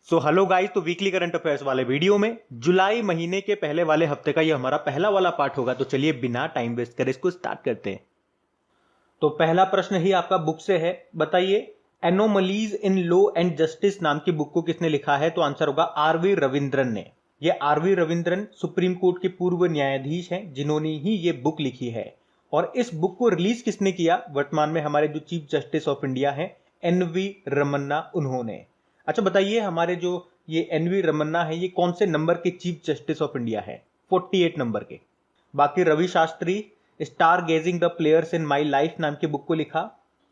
So hello guys, तो weekly current affairs वाले video में जुलाई महीने के पहले वाले हफ्ते का ये हमारा पहला वाला पार्ट होगा। तो चलिए बिना टाइम वेस्ट करे इसको स्टार्ट करते हैं। तो पहला प्रश्न ही आपका बुक से है, बताइए anomalies in law and justice नाम की बुक को किसने लिखा है? तो आंसर होगा आरवी रविंद्रन ने। ये आरवी रविंद्रन सुप्रीम कोर्ट के पूर्व न्यायाधीश हैं जिन्होंने ही ये बुक लिखी है। और इस बुक को रिलीज किसने किया? वर्तमान में हमारे जो चीफ जस्टिस ऑफ इंडिया हैं एनवी रमन्ना, उन्होंने। अच्छा बताइए, हमारे जो ये एनवी रमन्ना है ये कौन से नंबर के चीफ जस्टिस ऑफ इंडिया है? 48 नंबर के। बाकी Ravi Shastri star gazing the players in my life नाम की बुक को लिखा।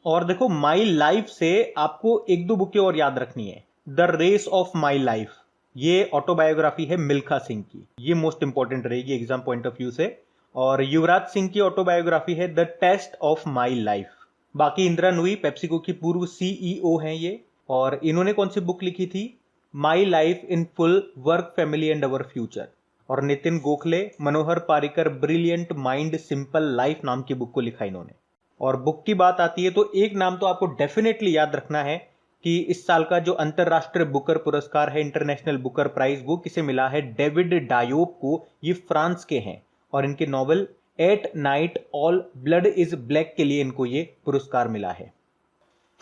और देखो, माई लाइफ से आपको एक दो बुकें और याद रखनी है। The race of my life, ये ऑटोबायोग्राफी है मिल्खा सिंह की, ये मोस्ट इंपॉर्टेंट रहेगी एग्जाम पॉइंट ऑफ व्यू से। और युवराज सिंह की ऑटोबायोग्राफी है the test of my life. बाकी इंदिरा नूई पेप्सिको की पूर्व सीईओ हैं ये, और इन्होंने कौन सी बुक लिखी थी? My life in full, work, family and our future. और Nitin Gokhale Manohar Parrikar brilliant mind simple life नाम की बुक को लिखा इन्होंने। और बुक की बात आती है तो एक नाम तो आपको डेफिनेटली याद रखना है कि इस साल का जो अंतरराष्ट्रीय बुकर पुरस्कार है, इंटरनेशनल बुकर प्राइज, वो किसे मिला है? डेविड डायोप को। ये फ्रांस के हैं और इनके novel at night all blood is black के लिए इनको ये पुरस्कार मिला है।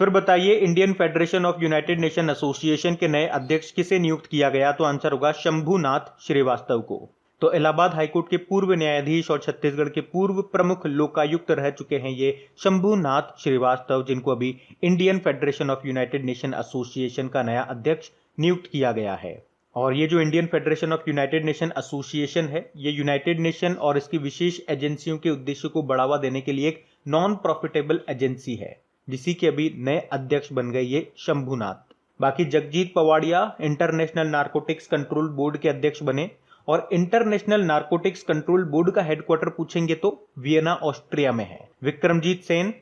फिर बताइए, Indian federation of United nation association के नए अध्यक्ष किसे नियुक्त किया गया? तो आंसर होगा शंभुनाथ श्रीवास्तव को। तो इलाहाबाद हाईकोर्ट के पूर्व न्यायाधीश और छत्तीसगढ़ के पूर्व प्रमुख लोकायुक्त रह चुके हैं ये शंभुनाथ श्रीवास्तव, जिनको अभी Indian federation of United nation association का नया अध्यक्ष नियुक्त किया गया है। और ये जो Indian federation of United nation association है, ये यूनाइटेड नेशन और इसकी विशेष एजेंसियों के उद्देश्य को बढ़ावा देने के लिए एक नॉन प्रॉफिटेबल एजेंसी है, जिसी के अभी नए अध्यक्ष बन गए ये शंभुनाथ। बाकी Jagjit Pavadia international narcotics control board के अध्यक्ष बने। और इंटरनेशनल नारकोटिक्स कंट्रोल बोर्ड का हेडक्वार्टर पूछेंगे तो वियना ऑस्ट्रिया में है। Vikramjit Sen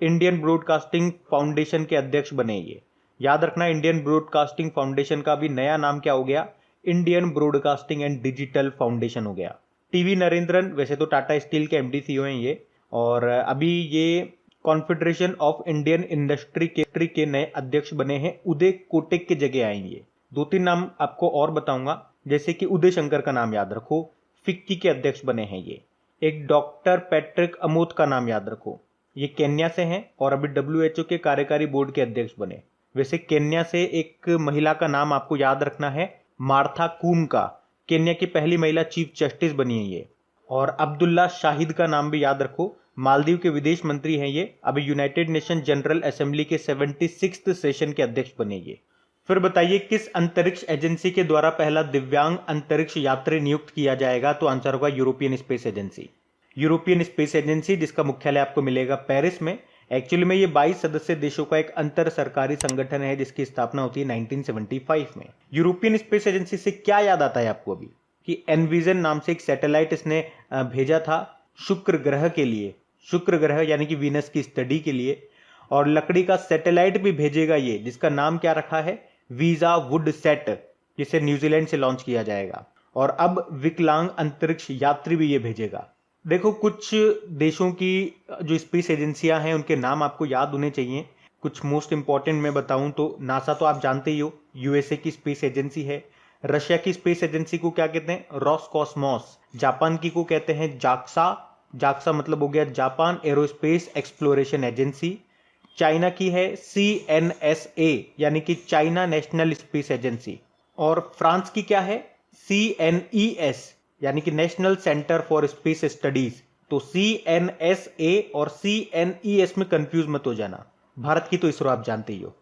Indian broadcasting foundation के अध्यक्ष बने। ये याद रखना, इंडियन ब्रॉडकास्टिंग फाउंडेशन का भी नया नाम क्या हो गया? Indian broadcasting and digital foundation हो गया। टीवी नरेंद्रन वैसे तो टाटा स्टील के एमडी सीईओ हैं ये, और अभी ये कॉन्फेडरेशन ऑफ इंडियन इंडस्ट्री के नए अध्यक्ष बने हैं। उदय कोटेक की जगह आएंगे। दो तीन नाम आपको और बताऊंगा, जैसे कि उदय शंकर का नाम याद रखो, फिक्की के अध्यक्ष बने हैं ये। एक डॉक्टर पैट्रिक अमोत का नाम याद रखो, ये केन्या से हैं और अभी डब्ल्यूएचओ के कार्यकारी बोर्ड के अध्यक्ष बने। वैसे केन्या से एक महिला का नाम आपको याद रखना है, मार्था कूम का, केन्या की पहली महिला चीफ जस्टिस बनी है ये। और अब्दुल्ला शाहिद का नाम भी याद रखो, मालदीव के विदेश मंत्री हैं ये, अभी यूनाइटेड नेशन जनरल असेंबली के 76th सेशन के अध्यक्ष बने ये। फिर बताइए, किस अंतरिक्ष एजेंसी के द्वारा पहला दिव्यांग अंतरिक्ष यात्री नियुक्त किया जाएगा? तो आंसर होगा European space agency. European space agency, जिसका मुख्यालय आपको मिलेगा पेरिस में। एक्चुअली में ये 22 सदस्य देशों का एक अंतर सरकारी संगठन है जिसकी स्थापना होती है 1975 में। यूरोपियन स्पेस एजेंसी से क्या याद आता है आपको अभी? कि एनविजन नाम से एक सैटेलाइट इसने भेजा था शुक्र ग्रह के लिए, शुक्र ग्रह यानी कि वीनस की स्टडी के लिए। और लकड़ी का सैटेलाइट भी भेजेगा ये, जिसका नाम क्या रखा है? वीजा वुड सेट, जिसे न्यूजीलैंड से लॉन्च किया जाएगा। और अब विकलांग अंतरिक्ष यात्री भी ये भेजेगा। देखो, कुछ देशों की जो स्पेस एजेंसियां हैं उनके नाम आपको याद होने चाहिए। कुछ मोस्ट इंपॉर्टेंट मैं बताऊं तो नासा तो आप जानते ही हो, यूएसए की स्पेस एजेंसी है। रशिया की स्पेस एजेंसी को क्या कहते हैं? रॉसकॉस्मोस। जापान की को कहते हैं जाक्सा, जाक्सा मतलब हो गया Japan aerospace exploration agency. China की है सीएनएसए यानी कि चाइना नेशनल स्पेस एजेंसी। और फ्रांस की क्या है? सीएनईएस यानी कि national centre for space studies. तो सीएनएसए और सीएनईएस में कंफ्यूज मत हो जाना। भारत की तो इसरो आप जानते ही हो।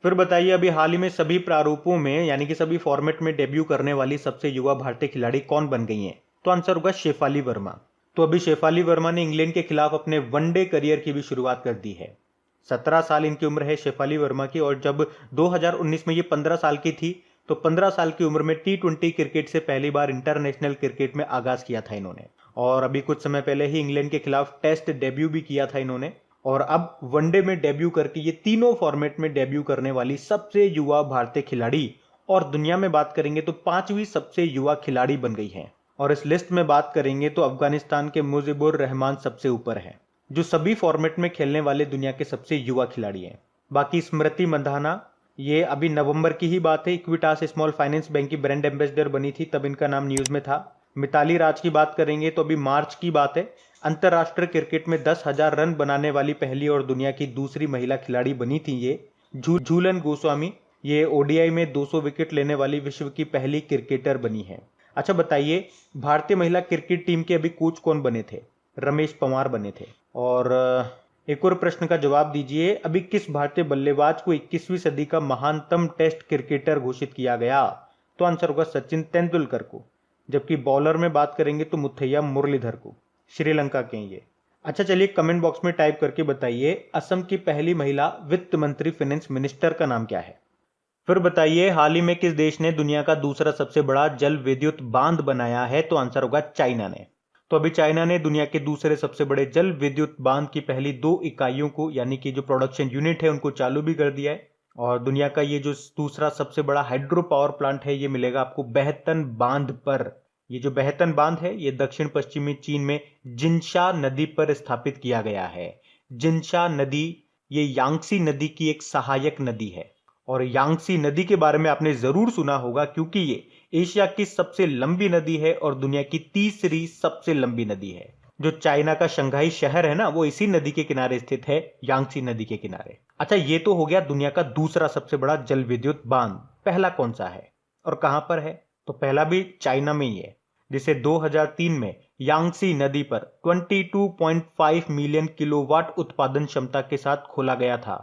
फिर बताइए, अभी हाल ही में सभी प्रारूपों में यानी कि सभी फॉर्मेट में डेब्यू करने वाली सबसे युवा भारतीय खिलाड़ी कौन बन गई हैं? तो आंसर होगा शेफाली वर्मा। तो अभी शेफाली वर्मा ने इंग्लैंड के खिलाफ अपने वनडे करियर की भी शुरुआत कर दी है। 17 साल इनकी उम्र है शेफाली वर्मा की, और जब 2019 में ये 15 साल की थी तो 15 साल की उम्र में टी20 क्रिकेट से पहली बार इंटरनेशनल क्रिकेट में आगाज किया था इन्होंने। और अभी कुछ समय पहले ही इंग्लैंड के खिलाफ टेस्ट डेब्यू भी किया था इन्होंने। और अब वनडे में डेब्यू करके ये तीनों फॉर्मेट में डेब्यू करने वाली सबसे युवा भारतीय खिलाड़ी, और दुनिया में बात करेंगे तो 5वीं सबसे युवा खिलाड़ी बन गई हैं। और इस लिस्ट में बात करेंगे तो अफगानिस्तान के मुजिबुर रहमान सबसे ऊपर है, जो सभी फॉर्मेट में खेलने वाले दुनिया के सबसे युवा खिलाड़ी हैं। बाकी स्मृति मंधाना ये अभी नवंबर की ही बात है। इक्विटास स्मॉल फाइनेंस बैंक की ब्रांड एम्बेसडर बनी थी, तब इनका नाम न्यूज में था। मिताली राज की बात करेंगे तो अभी मार्च की बात है। अंतरराष्ट्रीय क्रिकेट में 10,000 रन बनाने वाली पहली और दुनिया की दूसरी महिला खिलाड़ी बनी थी ये झूलन गोस्वामी। ये ओडीआई में 200 विकेट लेने वाली विश्व की पहली क्रिकेटर बनी है। अच्छा बताइए, भारतीय महिला क्रिकेट टीम के अभी कोच कौन बने थे? रमेश पंवार बने थे। और एक और प्रश्न का जवाब दीजिए, अभी किस भारतीय बल्लेबाज को 21वीं सदी का महानतम टेस्ट क्रिकेटर घोषित किया गया? तो आंसर होगा सचिन तेंदुलकर को। जबकि बॉलर में बात करेंगे तो मुथैया मुरलीधर को, श्रीलंका के हैं ये। अच्छा चलिए, कमेंट बॉक्स में टाइप करके बताइए, असम की पहली महिला वित्त मंत्री फाइनेंस मिनिस्टर का नाम क्या है? फिर बताइए, हाल ही में किस देश ने दुनिया का दूसरा सबसे बड़ा जल विद्युत बांध बनाया है? तो आंसर होगा चाइना ने। तो अभी चाइना ने दुनिया के दूसरे सबसे बड़े जल विद्युत बांध की पहली 2 इकाइयों को, यानी कि जो प्रोडक्शन यूनिट है, उनको चालू भी कर दिया है। और दुनिया का ये जो दूसरा सबसे बड़ा हाइड्रो पावर प्लांट है, ये मिलेगा आपको बेहतन बांध पर। ये जो बेहतन बांध है, ये दक्षिण पश्चिमी चीन में जिनशा नदी पर स्थापित किया गया है। जिनशा नदी ये यांगसी नदी की एक सहायक नदी है। और यांगसी नदी के बारे में आपने जरूर सुना होगा, क्योंकि ये एशिया की सबसे लंबी नदी है और दुनिया की तीसरी सबसे लंबी नदी है। जो चाइना का शंघाई शहर है ना, वो इसी नदी के किनारे स्थित है, यांगसी नदी के किनारे। अच्छा, ये तो हो गया दुनिया का दूसरा सबसे बड़ा जल विद्युत बांध। पहला कौन सा है और कहां पर है? तो पहला भी चाइना में ही है, जिसे 2003 में यांगसी नदी पर 22.5 मिलियन किलोवाट उत्पादन क्षमता के साथ खोला गया था,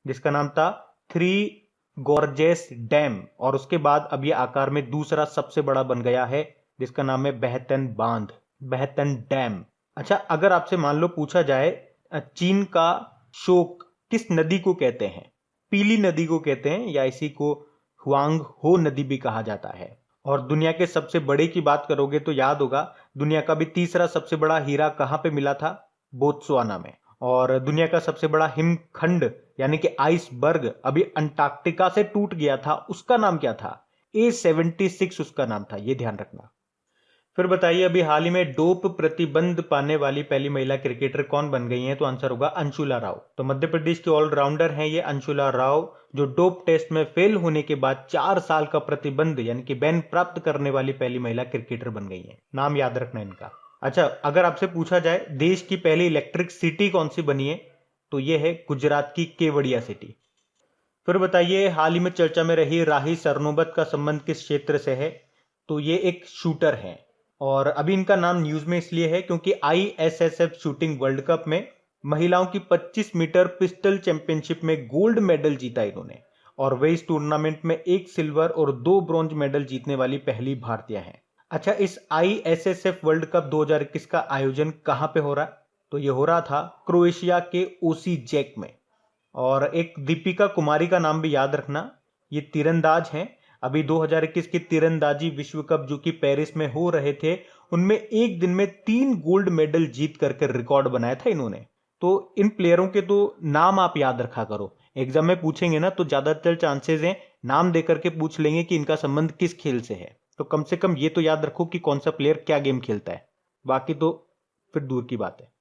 जिसका नाम था 3 गॉर्जेस डैम। और उसके बाद अब ये आकार में दूसरा सबसे बड़ा बन गया है, जिसका नाम है बेहतन बांध, बेहतन डैम। अच्छा, अगर आपसे मान लो पूछा जाए चीन का शोक किस नदी को कहते हैं? पीली नदी को कहते हैं, या इसी को हुआंग हो नदी भी कहा जाता है। और दुनिया के सबसे बड़े की बात करोगे तो याद होगा, दुनिया का भी तीसरा सबसे बड़ा हीरा कहां पे मिला था? बोत्सवाना में। और दुनिया का सबसे बड़ा हिमखंड यानी कि आइसबर्ग अभी अंटार्कटिका से टूट गया था, उसका नाम क्या था? A76 उसका नाम था, ये ध्यान रखना। फिर बताइए, अभी हाल ही में डोप प्रतिबंध पाने वाली पहली महिला क्रिकेटर कौन बन गई हैं? तो आंसर होगा अंशुला राव। तो मध्य प्रदेश के ऑलराउंडर हैं ये अंशुला राव, जो डोप टेस्ट में फेल होने के बाद 4 साल का प्रतिबंध यानी कि बैन प्राप्त करने वाली पहली महिला क्रिकेटर बन गई है। नाम याद रखना इनका। अच्छा, अगर आपसे पूछा जाए देश की पहली इलेक्ट्रिक सिटी कौन सी बनी है? तो यह है गुजरात की केवड़िया सिटी। फिर बताइए, हाल ही में चर्चा में रही राही सरनोबत का संबंध किस क्षेत्र से है? तो ये एक शूटर है। और अभी इनका नाम न्यूज में इसलिए है क्योंकि ISSF शूटिंग वर्ल्ड कप में महिलाओं की 25 मीटर पिस्टल चैंपियनशिप में गोल्ड मेडल जीता इन्होंने। और वे इस टूर्नामेंट में 1 सिल्वर और 2 ब्रॉन्ज मेडल जीतने वाली पहली भारतीय हैं। अच्छा, इस ISSF वर्ल्ड कप 2021 का आयोजन कहां पे हो रहा है? तो ये हो रहा था क्रोएशिया के ओसीजेक में। और एक दीपिका कुमारी का नाम भी याद रखना, ये तीरंदाज हैं। अभी 2021 के तीरंदाजी विश्व कप जो कि पेरिस में हो रहे थे, उनमें एक दिन में 3 गोल्ड मेडल जीत करके रिकॉर्ड बनाया था इन्होंने। तो इन प्लेयरों के तो नाम आप याद रखा करो, एग्जाम में पूछेंगे ना तो ज्यादातर चांसेस हैं नाम देकर के पूछ लेंगे कि इनका संबंध किस खेल से है। तो कम से कम ये तो याद रखो कि कौन सा प्लेयर क्या गेम खेलता है, बाकी तो फिर दूर की बात है।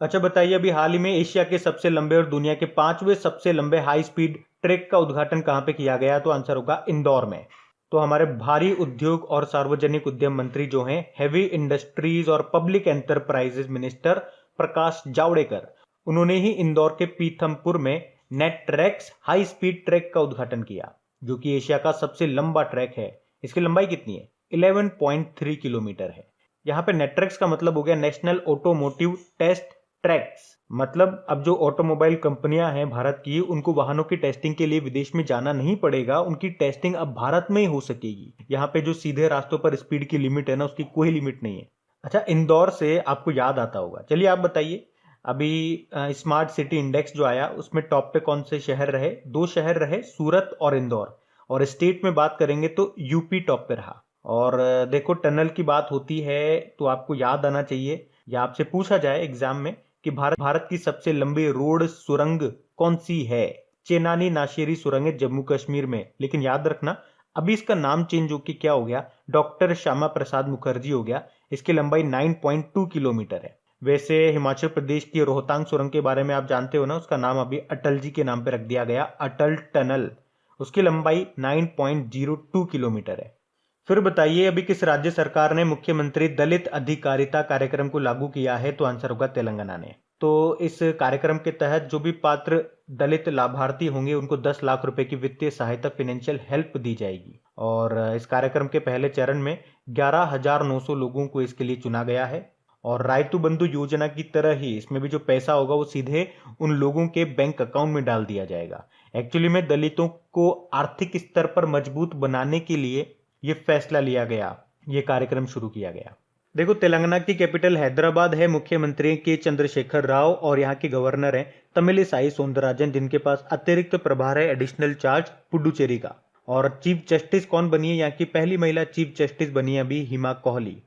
अच्छा बताइए, अभी हाल ही में एशिया के सबसे लंबे और दुनिया के 5वें सबसे लंबे हाई स्पीड ट्रैक का उद्घाटन कहां पे किया गया? तो आंसर होगा इंदौर में। तो हमारे भारी उद्योग और सार्वजनिक उद्यम मंत्री जो हैं, हेवी इंडस्ट्रीज और public enterprises minister Prakash Javadekar, उन्होंने ही इंदौर के पीथमपुर में नेटट्रैक्स हाई स्पीड ट्रैक का उद्घाटन किया, जो कि एशिया का सबसे लंबा ट्रैक है। इसकी लंबाई कितनी है? 11.3 किलोमीटर है। यहाँ पे नेटट्रैक्स का मतलब हो गया नेशनल ऑटोमोटिव टेस्ट ट्रैक्स। मतलब अब जो ऑटोमोबाइल कंपनियां हैं भारत की, उनको वाहनों की टेस्टिंग के लिए विदेश में जाना नहीं पड़ेगा, उनकी टेस्टिंग अब भारत में ही हो सकेगी। यहाँ पे जो सीधे रास्तों पर स्पीड की लिमिट है ना, उसकी कोई लिमिट नहीं है। अच्छा, इंदौर से आपको याद आता होगा, चलिए आप बताइए, अभी स्मार्ट सिटी इंडेक्स जो आया उसमें टॉप पे कौन से शहर रहे? 2 शहर रहे, सूरत और इंदौर। और स्टेट में बात करेंगे तो यूपी टॉप पे रहा। और देखो, टनल की बात होती है तो आपको याद आना चाहिए, या आपसे पूछा जाए एग्जाम में कि भारत की सबसे लंबी रोड सुरंग कौन सी है? चेनानी नाशेरी सुरंग है जम्मू कश्मीर में। लेकिन याद रखना, अभी इसका नाम चेंज होकर क्या हो गया? डॉक्टर श्यामा प्रसाद मुखर्जी हो गया। इसकी लंबाई 9.2 किलोमीटर है। वैसे हिमाचल प्रदेश की रोहतांग सुरंग के बारे में आप जानते हो ना, उसका नाम अभी अटल जी के नाम पे रख दिया गया, अटल टनल। उसकी लंबाई 9.02 किलोमीटर है। फिर बताइए अभी किस राज्य सरकार ने मुख्यमंत्री दलित अधिकारिता कार्यक्रम को लागू किया है? तो आंसर होगा तेलंगाना ने। तो इस कार्यक्रम के तहत जो भी पात्र दलित लाभार्थी होंगे उनको 10 लाख रुपए की वित्तीय सहायता, फाइनेंशियल हेल्प दी जाएगी। और इस कार्यक्रम के पहले चरण में 11,900 लोगों को इसके लिए चुना गया है। और रायतु बंधु योजना की तरह ही इसमें भी जो पैसा होगा वो सीधे उन लोगों के बैंक अकाउंट में डाल दिया जाएगा। एक्चुअली में दलितों को आर्थिक स्तर पर मजबूत बनाने के लिए ये फैसला लिया गया, ये कार्यक्रम शुरू किया गया। देखो तेलंगाना की कैपिटल हैदराबाद है, मुख्यमंत्री के चंद्रशेखर राव और यहाँ के गवर्नर हैं तमिलिसाई सौंदरराजन, जिनके पास अतिरिक्त प्रभार है, एडिशनल चार्ज पुडुचेरी का। और चीफ जस्टिस कौन बनी है? यहाँ की पहली महिला चीफ जस्टिस बनी है अभी हिमा कोहली।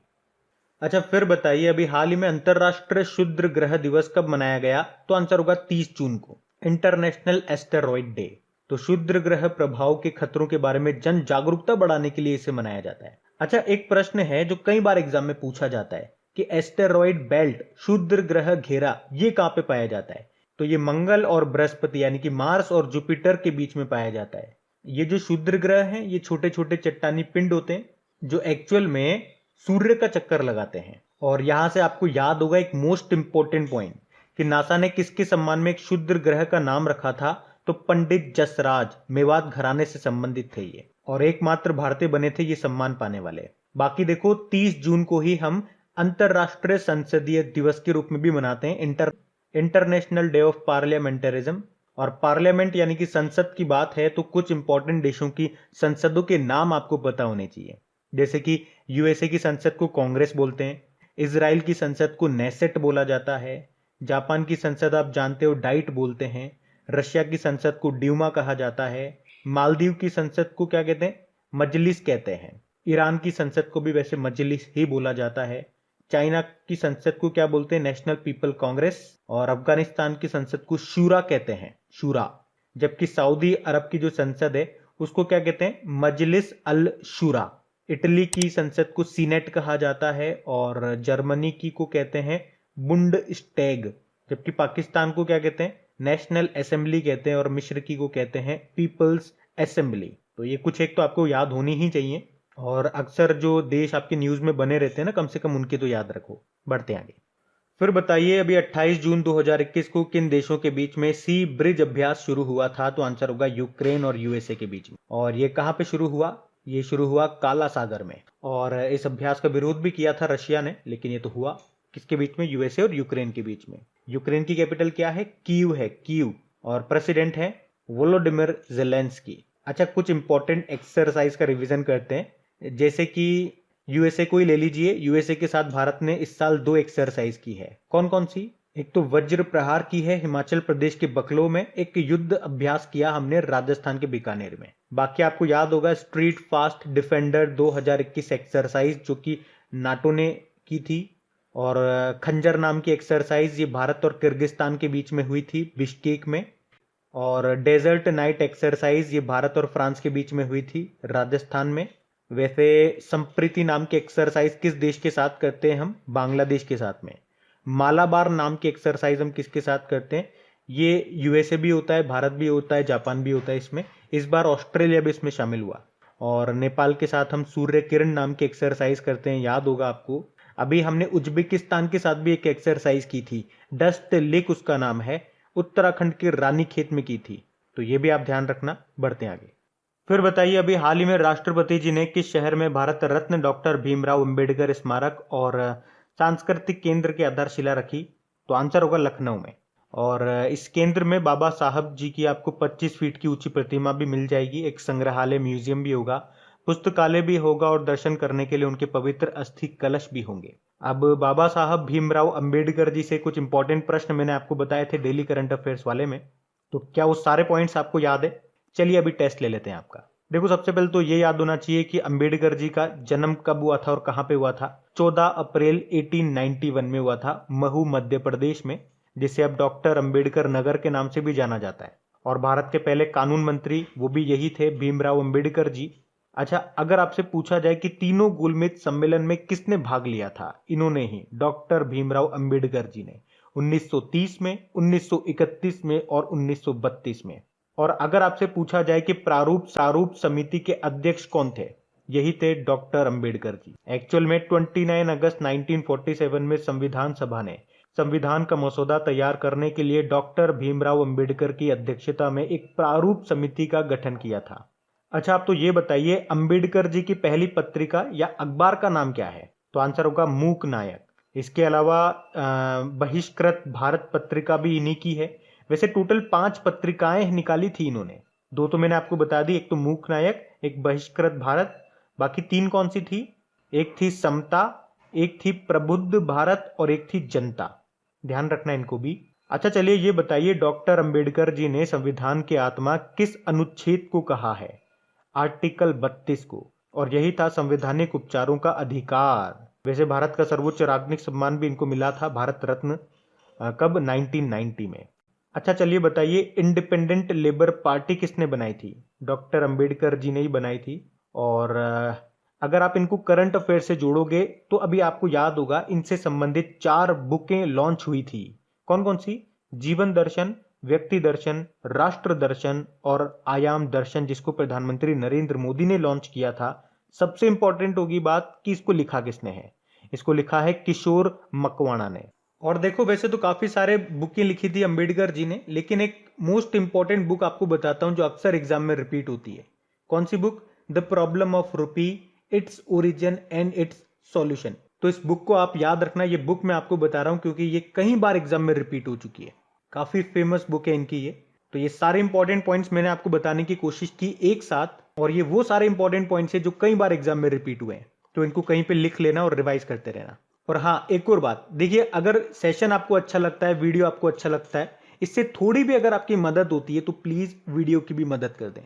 अच्छा फिर बताइए अभी हाल ही में अंतरराष्ट्रीय क्षुद्र ग्रह दिवस कब मनाया गया? तो आंसर होगा 30 जून को, इंटरनेशनल एस्टेरॉइड डे। तो क्षुद्र ग्रह प्रभाव के खतरों के बारे में जन जागरूकता बढ़ाने के लिए इसे मनाया जाता है। अच्छा एक प्रश्न है जो कई बार एग्जाम में पूछा जाता है कि एस्टेरॉइड बेल्ट, क्षुद्र ग्रह घेरा, ये कहां पे पाया जाता है? तो ये मंगल और बृहस्पति यानी कि मार्स और जुपिटर के बीच में पाया जाता है। ये जो क्षुद्र ग्रह हैं ये छोटे छोटे चट्टानी पिंड होते हैं जो एक्चुअल में सूर्य का चक्कर लगाते हैं। और यहां से आपको याद होगा एक मोस्ट इंपोर्टेंट पॉइंट कि नासा ने किसके सम्मान में एक क्षुद्र ग्रह का नाम रखा था? तो पंडित जसराज, मेवात घराने से संबंधित थे ये, और एकमात्र भारतीय बने थे ये सम्मान पाने वाले। बाकी देखो 30 जून को ही हम अंतरराष्ट्रीय संसदीय दिवस के रूप में भी मनाते हैं, इंटरनेशनल डे ऑफ पार्लियामेंटरिज्म। और पार्लियामेंट यानी कि संसद की बात है तो कुछ इंपॉर्टेंट देशों की संसदों के नाम आपको पता होने चाहिए, जैसे कि यूएसए की संसद को कांग्रेस बोलते हैं, इजराइल की संसद को नेसेट बोला जाता है, जापान की संसद आप जानते हो डाइट बोलते हैं, रशिया की संसद को ड्यूमा कहा जाता है, मालदीव की संसद को क्या कहते हैं? मजलिस कहते हैं, ईरान की संसद को भी वैसे मजलिस ही बोला जाता है, चाइना की संसद को क्या बोलते हैं? नेशनल पीपल कांग्रेस, और अफगानिस्तान की संसद को शूरा कहते हैं, शूरा। जबकि सऊदी अरब की जो संसद है उसको क्या कहते हैं? मजलिस अल शूरा। इटली की संसद को सीनेट कहा जाता है, और जर्मनी की को कहते हैं बुंडस्टैग। जबकि पाकिस्तान को क्या कहते हैं? नेशनल असेंबली कहते हैं, और मिस्र की को कहते हैं पीपल्स असेंबली। तो ये कुछ एक तो आपको याद होनी ही चाहिए, और अक्सर जो देश आपके न्यूज में बने रहते हैं ना, कम से कम उनके तो याद रखो। बढ़ते आगे। फिर बताइए अभी 28 जून 2021 को किन देशों के बीच में सी ब्रिज अभ्यास शुरू हुआ था? तो आंसर होगा यूक्रेन और यूएसए के बीच में। और ये कहां पे शुरू हुआ? ये शुरू हुआ काला सागर में। और इस अभ्यास का विरोध भी किया था रशिया ने, लेकिन ये तो हुआ किसके बीच में? यूएसए और यूक्रेन के बीच में। यूक्रेन की कैपिटल क्या है? कीव है, कीव। और प्रेसिडेंट है वोलोडिमिर जेलेंस्की। अच्छा कुछ इंपॉर्टेंट एक्सरसाइज का रिवीजन करते हैं, जैसे कि यूएसए को ही ले लीजिए। यूएसए के साथ भारत ने इस साल 2 एक्सरसाइज की है। कौन कौन सी? एक तो वज्र प्रहार की है हिमाचल प्रदेश के बकलो में, एक युद्ध अभ्यास किया हमने राजस्थान के बीकानेर में। बाकी आपको याद होगा स्ट्रीट फास्ट डिफेंडर 2021 एक्सरसाइज जो कि नाटो ने की थी, और खंजर नाम की एक्सरसाइज ये भारत और किर्गिस्तान के बीच में हुई थी बिश्केक में। और डेजर्ट नाइट एक्सरसाइज ये भारत और फ्रांस के बीच में हुई थी राजस्थान में। वैसे संप्रीति नाम की एक्सरसाइज किस देश के साथ करते हैं हम? बांग्लादेश के साथ में। मालाबार नाम की एक्सरसाइज हम किसके साथ करते हैं? ये यूएसए भी होता है, भारत भी होता है, जापान भी होता है इसमें। इस बार ऑस्ट्रेलिया भी इसमें शामिल हुआ। और नेपाल के साथ हम सूर्य किरण नाम की एक्सरसाइज करते हैं, याद होगा आपको। अभी हमने उज्बेकिस्तान के साथ भी एक एक्सरसाइज की थी, डस्ट लेक उसका नाम है, उत्तराखंड के रानीखेत में की थी। तो ये भी आप ध्यान रखना। बढ़ते आगे। फिर बताइए अभी हाल ही में राष्ट्रपति जी ने किस शहर में भारत रत्न डॉक्टर भीमराव अंबेडकर स्मारक और सांस्कृतिक केंद्र की आधारशिला रखी? तो आंसर होगा लखनऊ में। और इस केंद्र में बाबा साहब जी की आपको 25 फीट की ऊंची प्रतिमा भी मिल जाएगी, एक संग्रहालय म्यूजियम भी होगा, पुस्तकालय भी होगा, और दर्शन करने के लिए उनके पवित्र अस्थि कलश भी होंगे। अब बाबा साहब भीमराव अंबेडकर जी से कुछ इंपॉर्टेंट प्रश्न मैंने आपको बताए थे डेली करंट अफेयर्स वाले में, तो क्या वो सारे पॉइंट्स आपको याद है? चलिए अभी टेस्ट ले लेते हैं आपका। देखो सबसे पहले तो ये याद होना चाहिए कि अंबेडकर जी का जन्म कब हुआ था और कहां पे हुआ था। 14 अप्रैल 1891 में हुआ था, महू मध्य प्रदेश में, जिसे अब डॉक्टर अंबेडकर नगर के नाम से भी जाना जाता है। और भारत के पहले कानून मंत्री वो भी यही थे, भीमराव अंबेडकर जी। अच्छा अगर आपसे पूछा जाए कि तीनों गोलमेज सम्मेलन में किसने भाग लिया था? इन्होंने ही, डॉक्टर भीमराव अंबेडकर जी ने, 1930 में, 1931 में और 1932 में। और अगर आपसे पूछा जाए कि प्रारूप समिति के अध्यक्ष कौन थे, यही थे डॉक्टर अंबेडकर जी। एक्चुअल में 29 अगस्त 1947 में संविधान सभा ने संविधान का मसौदा तैयार करने के लिए डॉक्टर भीमराव अंबेडकर की अध्यक्षता में एक प्रारूप समिति का गठन किया था। अच्छा, आप तो ये बताइए, अंबेडकर जी की पहली पत्रिका या अखबार का नाम क्या है? तो आंसर होगा मूक नायक। इसके अलावा बहिष्कृत भारत पत्रिका भी इन्हीं की है। वैसे टोटल 5 पत्रिकाएं निकाली थी इन्होंने, 2 तो मैंने आपको बता दी, एक तो मूक नायक, एक बहिष्कृत भारत, बाकी 3 कौन सी थी? एक थी समता, एक थी प्रबुद्ध भारत और एक थी जनता। ध्यान रखना इनको भी। अच्छा चलिए ये बताइए, डॉक्टर अंबेडकर जी ने संविधान की आत्मा किस अनुच्छेद को कहा है? आर्टिकल 32 को, और यही था संवैधानिक उपचारों का अधिकार। वैसे भारत का सर्वोच्च राजनीतिक सम्मान भी इनको मिला था, भारत रत्न, कब? 1990 में। अच्छा चलिए बताइए, इंडिपेंडेंट लेबर पार्टी किसने बनाई थी? डॉक्टर अंबेडकर जी ने ही बनाई थी। और अगर आप इनको करंट अफेयर से जोड़ोगे तो अभी आपको याद होगा, इनसे संबंधित 4 बुकें लॉन्च हुई थी। कौन कौन सी? जीवन दर्शन, व्यक्ति दर्शन, राष्ट्र दर्शन और आयाम दर्शन, जिसको प्रधानमंत्री नरेंद्र मोदी ने लॉन्च किया था। सबसे इंपॉर्टेंट होगी बात कि इसको लिखा किसने है। इसको लिखा है किशोर मकवाणा ने। और देखो, वैसे तो काफी सारे बुकें लिखी थी अंबेडकर जी ने, लेकिन एक मोस्ट इंपॉर्टेंट बुक आपको बताता हूं जो अक्सर एग्जाम में रिपीट होती है। कौन सी book? The problem of rupee, its origin and its solution. तो इस बुक को आप याद रखना। ये बुक मैं आपको बता रहा हूं क्योंकि ये कई बार एग्जाम में रिपीट हो चुकी है, काफी फेमस बुक है इनकी ये। तो ये सारे इंपॉर्टेंट पॉइंट्स मैंने आपको बताने की कोशिश की एक साथ, और ये वो सारे इंपॉर्टेंट पॉइंट्स है जो कई बार एग्जाम में रिपीट हुए हैं। तो इनको कहीं पे लिख लेना और रिवाइज करते रहना। और हाँ, एक और बात देखिए, अगर सेशन आपको अच्छा लगता है, वीडियो आपको अच्छा लगता है, इससे थोड़ी भी अगर आपकी मदद होती है तो प्लीज वीडियो की भी मदद कर दें।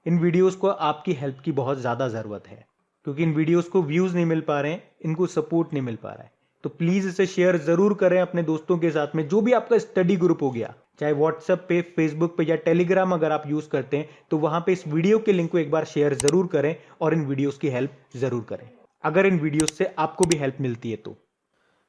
इन वीडियोस को आपकी हेल्प की बहुत ज्यादा जरूरत है, क्योंकि इन वीडियोस को व्यूज नहीं मिल पा रहे हैं, इनको सपोर्ट नहीं मिल पा रहा है। तो प्लीज इसे शेयर जरूर करें अपने दोस्तों के साथ में। जो भी आपका स्टडी ग्रुप हो गया, चाहे व्हाट्सएप पे, फेसबुक पे या टेलीग्राम अगर आप यूज करते हैं, तो वहां पे इस वीडियो के लिंक को एक बार शेयर जरूर करें और इन वीडियोस की हेल्प जरूर करें, अगर इन वीडियोस से आपको भी हेल्प मिलती है तो।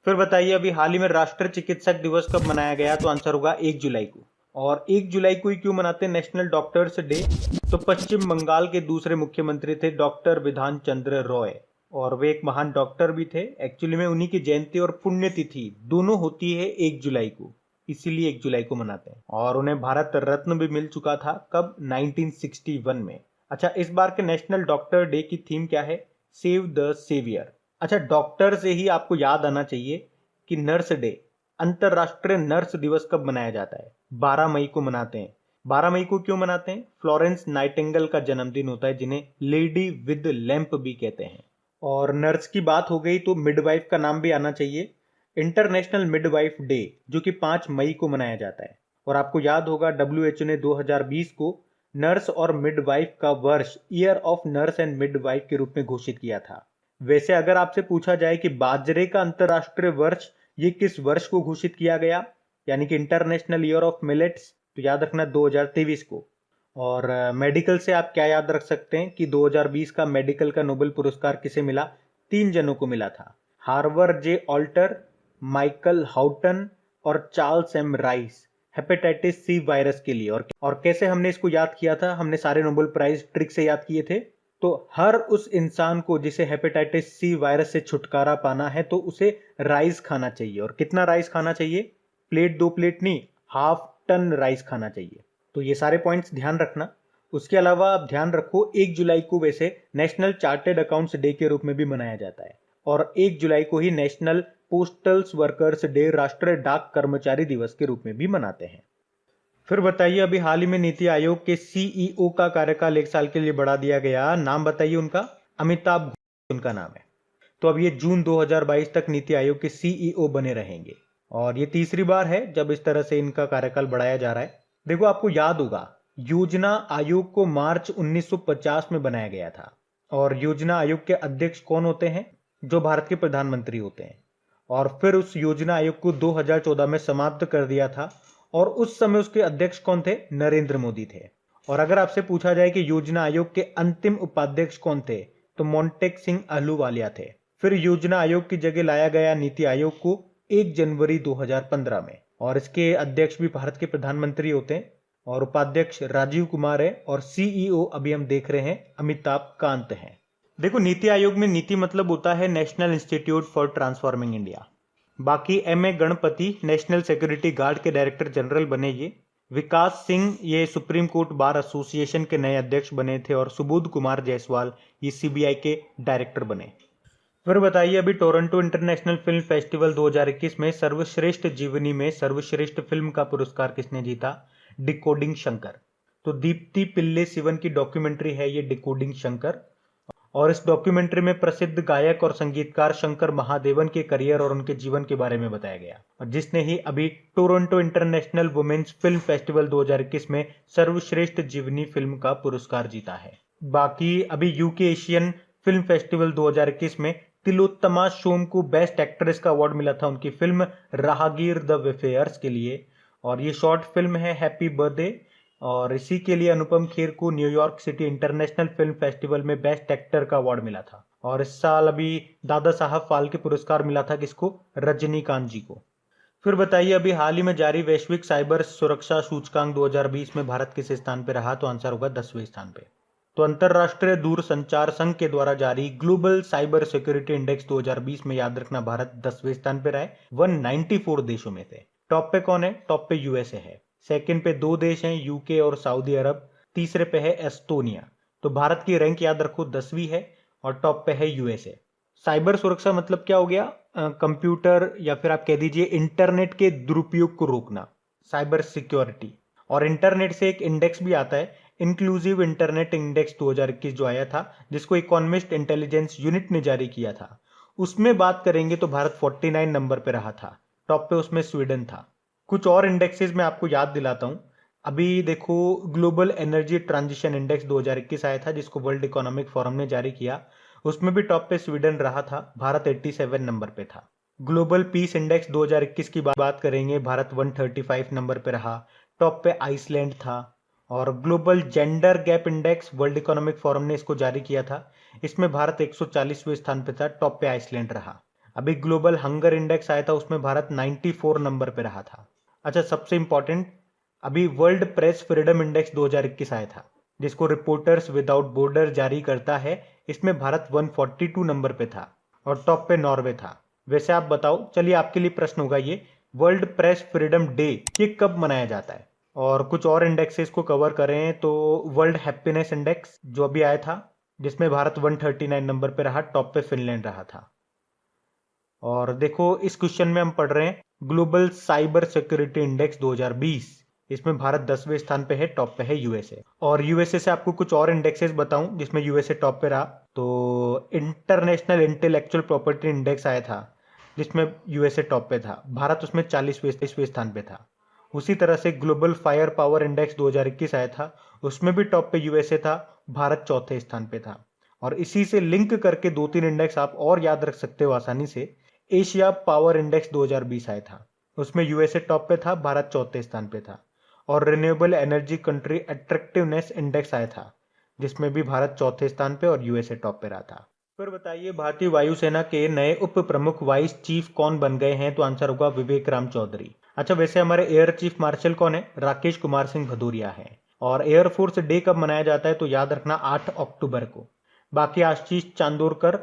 फिर बताइए, अभी हाल ही में राष्ट्रीय चिकित्सक दिवस कब मनाया गया? तो आंसर होगा 1 जुलाई को। और 1 जुलाई को ही क्यों मनाते हैं नेशनल डॉक्टर्स डे? तो पश्चिम बंगाल के दूसरे मुख्यमंत्री थे डॉक्टर विधान चंद्र रॉय, और वे एक महान डॉक्टर भी थे। एक्चुअली में उन्हीं की जयंती और पुण्यतिथि दोनों होती है 1 जुलाई को, इसीलिए 1 जुलाई को मनाते हैं। और उन्हें भारत रत्न भी मिल चुका था, कब? 1961 में। अच्छा, इस बार के नेशनल डॉक्टर डे की थीम क्या है? Save the saviour. अच्छा, डॉक्टर से ही आपको याद आना चाहिए कि नर्स डे, अंतरराष्ट्रीय नर्स दिवस कब मनाया जाता है? 12 मई को मनाते हैं। 12 मई को क्यों मनाते हैं? फ्लोरेंस नाइटिंगेल का जन्मदिन होता है, जिन्हें लेडी विद लैंप भी कहते हैं। और नर्स की बात हो गई तो मिडवाइफ का नाम भी आना चाहिए। इंटरनेशनल मिडवाइफ डे, जो कि 5 मई को मनाया जाता है। और आपको याद होगा, WHO ने 2020 को नर्स और मिडवाइफ का वर्ष, year of nurse and midwife के रूप में घोषित किया था। वैसे अगर आपसे पूछा जाए कि बाजरे का अंतरराष्ट्रीय वर्ष ये किस वर्ष को घोषित किया गया, यानी कि इंटरनेशनल ईयर ऑफ मिलेट्स, तो याद रखना 2023 को। और मेडिकल से आप क्या याद रख सकते हैं कि 2020 का मेडिकल का नोबेल पुरस्कार किसे मिला? 3 जनों को मिला था, Harvard J Alter, Michael Houghton और Charles M Rice, hepatitis C virus के लिए। और कैसे हमने इसको याद किया था? हमने सारे नोबेल प्राइज ट्रिक से याद किए थे। तो हर उस इंसान को जिसे हेपेटाइटिस सी वायरस से छुटकारा पाना है, तो उसे राइस खाना चाहिए। और कितना राइस खाना चाहिए? प्लेट 2 प्लेट नहीं, ½ टन राइस खाना चाहिए। तो ये सारे पॉइंट्स ध्यान रखना। उसके अलावा आप ध्यान रखो, 1 जुलाई को वैसे नेशनल चार्टेड अकाउंट्स डे के रूप में भी मनाया जाता है, और 1 जुलाई को ही नेशनल पोस्टल वर्कर्स डे, राष्ट्रीय डाक कर्मचारी दिवस के रूप में भी मनाते हैं। फिर बताइए, अभी हाल ही में नीति आयोग के CEO का कार्यकाल 1 साल के लिए बढ़ा दिया गया। नाम बताइए उनका? अमिताभ घोष उनका नाम है। तो अब ये जून 2022 तक नीति आयोग के CEO बने रहेंगे, और ये तीसरी बार है जब इस तरह से इनका कार्यकाल बढ़ाया जा रहा है। देखो, आपको याद होगा, योजना आयोग को मार्च 1950 में बनाया गया था, और योजना आयोग के अध्यक्ष कौन होते हैं? जो भारत के प्रधानमंत्री होते हैं। और फिर उस योजना आयोग को 2014 में समाप्त कर दिया था, और उस समय उसके अध्यक्ष कौन थे? नरेंद्र मोदी थे। और अगर आपसे पूछा जाए कि योजना आयोग के अंतिम उपाध्यक्ष कौन थे, तो मोंटेक सिंह अहलूवालिया थे। फिर योजना आयोग की जगह लाया गया नीति आयोग को 1 जनवरी 2015 में, और इसके अध्यक्ष भी भारत के प्रधानमंत्री होते हैं। और उपाध्यक्ष राजीव कुमार है और सीईओ अभी हम देख रहे हैं अमिताभ कांत हैं। देखो, नीति आयोग में नीति मतलब होता है national institute for transforming India. बाकी M A Ganapathy national security guard के डायरेक्टर जनरल बने। ये विकास सिंह ये सुप्रीम कोर्ट बार एसोसिएशन के नए अध्यक्ष बने थे और सुबोध कुमार जायसवाल ये सीबीआई के डायरेक्टर बने। फिर बताइए, अभी टोरंटो इंटरनेशनल फिल्म फेस्टिवल 2021 में सर्वश्रेष्ठ जीवनी में सर्वश्रेष्ठ फिल्म का पुरस्कार किसने जीता? डिकोडिंग शंकर। तो दीप्ति पिल्ले सिवन की डॉक्यूमेंट्री है ये डिकोडिंग शंकर, और इस डॉक्यूमेंट्री में प्रसिद्ध गायक और संगीतकार शंकर महादेवन के करियर और उनके जीवन के बारे में बताया गया, और जिसने ही अभी Toronto international women's film festival 2021 में सर्वश्रेष्ठ जीवनी फिल्म का पुरस्कार जीता है। बाकी अभी यूके एशियन फिल्म फेस्टिवल 2021 में तिलोत्तमा सोम को बेस्ट एक्ट्रेस का अवार्ड मिला था उनकी फिल्म राहगीर द वेफेयर्स के लिए, और ये शॉर्ट फिल्म है हैप्पी बर्थडे, और इसी के लिए अनुपम खेर को New York city international film festival में बेस्ट एक्टर का अवार्ड मिला था। और इस साल अभी दादा साहब फाल्के पुरस्कार मिला था किसको? रजनीकांत जी को। फिर बताइए, अभी हाल ही में जारी वैश्विक साइबर सुरक्षा सूचकांक 2020 में भारत किस स्थान पे रहा? तो आंसर होगा 10वें स्थान पे। तो अंतरराष्ट्रीय दूरसंचार संघ के द्वारा जारी ग्लोबल साइबर सिक्योरिटी इंडेक्स 2020 में याद रखना भारत 10वें स्थान पे रहा है 194 देशों में से। टॉप पे कौन है? टॉप पे यूएसए है। सेकंड पे 2 देश हैं, यूके और सऊदी अरब। तीसरे पे है एस्टोनिया। तो भारत की रैंक याद रखो 10वीं है और टॉप पे है यूएसए। साइबर सुरक्षा मतलब क्या हो गया? कंप्यूटर या फिर आप कह दीजिए इंटरनेट के दुरुपयोग को रोकना, साइबर सिक्योरिटी। और इंटरनेट से एक इंडेक्स भी आता है, इंक्लूसिव इंटरनेट इंडेक्स 2021 जो आया था, जिसको इकोनॉमिस्ट इंटेलिजेंस यूनिट ने जारी किया था। उसमें बात करेंगे तो भारत 49 नंबर पे रहा था। टॉप पे उसमें स्वीडन था। कुछ और इंडेक्सेस मैं आपको याद दिलाता हूं। अभी देखो, ग्लोबल एनर्जी ट्रांजिशन इंडेक्स 2021 आया था जिसको वर्ल्ड इकोनॉमिक फोरम ने जारी किया। उसमें भी टॉप पे स्वीडन रहा था, भारत 87 नंबर पे था। ग्लोबल पीस इंडेक्स 2021 की बात करेंगे, भारत 135 नंबर पे रहा, टॉप पे आइसलैंड था। और global gender gap index world economic forum ने इसको जारी किया था, इसमें भारत 140वें स्थान पे था, टॉप पे आइसलैंड रहा। अभी ग्लोबल हंगर इंडेक्स आया था, उसमें भारत 94 नंबर पे रहा था। अच्छा, सबसे इंपॉर्टेंट, अभी वर्ल्ड प्रेस फ्रीडम इंडेक्स 2021 आया था जिसको रिपोर्टर्स विदाउट बॉर्डर जारी करता है। इसमें भारत 142 नंबर पे था और टॉप पे नॉर्वे था। वैसे आप बताओ, चलिए आपके लिए प्रश्न होगा ये वर्ल्ड प्रेस फ्रीडम डे ये कब मनाया जाता है? और कुछ और इंडेक्सेस को कवर करें तो वर्ल्ड हैप्पीनेस इंडेक्स जो अभी आया था जिसमें भारत 139 नंबर पे रहा, टॉप पे फिनलैंड रहा था। और देखो, इस क्वेश्चन में हम पढ़ रहे हैं ग्लोबल साइबर सिक्योरिटी इंडेक्स 2020, इसमें भारत 10वें स्थान पे है, टॉप पे है यूएसए। और यूएसए से आपको कुछ और इंडेक्सेस बताऊं जिसमें यूएसए टॉप पे रहा, तो इंटरनेशनल इंटेलेक्चुअल प्रॉपर्टी इंडेक्स आया था जिसमें यूएसए टॉप पे था, भारत उसमें 40वें स्थान पे था। उसी तरह से ग्लोबल फायर पावर इंडेक्स 2021 आया था, उसमें भी टॉप पे यूएसए था, भारत 4थे स्थान पे था। और इसी से लिंक करके 2-3 इंडेक्स आप और याद रख सकते हो आसानी से। एशिया पावर इंडेक्स 2020 आया था, उसमें यूएसए टॉप पे था, भारत 4थे स्थान पे था। और renewable energy country attractiveness index आया था जिसमें भी भारत 4थे स्थान पे और यूएसए टॉप पे रहा था। फिर बताइए, भारतीय वायुसेना के नए उप प्रमुख वाइस चीफ कौन बन गए हैं? तो आंसर होगा विवेक राम चौधरी। अच्छा, वैसे हमारे एयर चीफ मार्शल कौन है? राकेश कुमार सिंह भदौरिया है। और एयरफोर्स डे कब मनाया जाता है? तो याद रखना 8 अक्टूबर को। बाकी आशीष चांदोरकर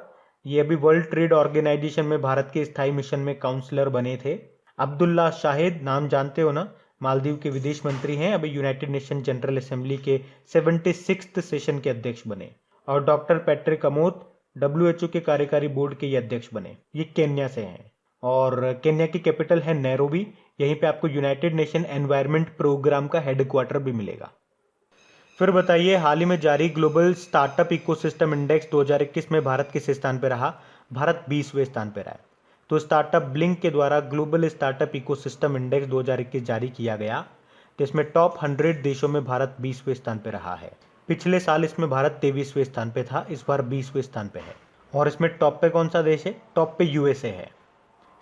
ये अभी वर्ल्ड ट्रेड ऑर्गेनाइजेशन में भारत के स्थायी मिशन में काउंसलर बने थे। अब्दुल्ला शाहिद नाम जानते हो ना, मालदीव के विदेश मंत्री हैं, अभी यूनाइटेड नेशन जनरल असेंबली के 76th सेशन के अध्यक्ष बने। और डॉक्टर पैट्रिक अमोत WHO के कार्यकारी बोर्ड के ये अध्यक्ष बने, ये केन्या से हैं। और केन्या की कैपिटल है नैरोबी, यहीं पे आपको यूनाइटेड नेशन एनवायरनमेंट प्रोग्राम का हेडक्वार्टर भी मिलेगा। फिर बताइए, हाल ही में जारी ग्लोबल स्टार्टअप इकोसिस्टम इंडेक्स 2021 में भारत किस स्थान पर रहा? भारत 20वें स्थान पर रहा है। तो स्टार्टअप ब्लिंक के द्वारा ग्लोबल स्टार्टअप इकोसिस्टम इंडेक्स 2021 जारी किया गया, जिसमें टॉप 100 देशों में भारत 20वें स्थान पर रहा है। पिछले साल इसमें भारत 23वें स्थान पे था, इस बार 20वें स्थान पे है। और इसमें टॉप पे कौन सा देश है? टॉप पे यूएसए है,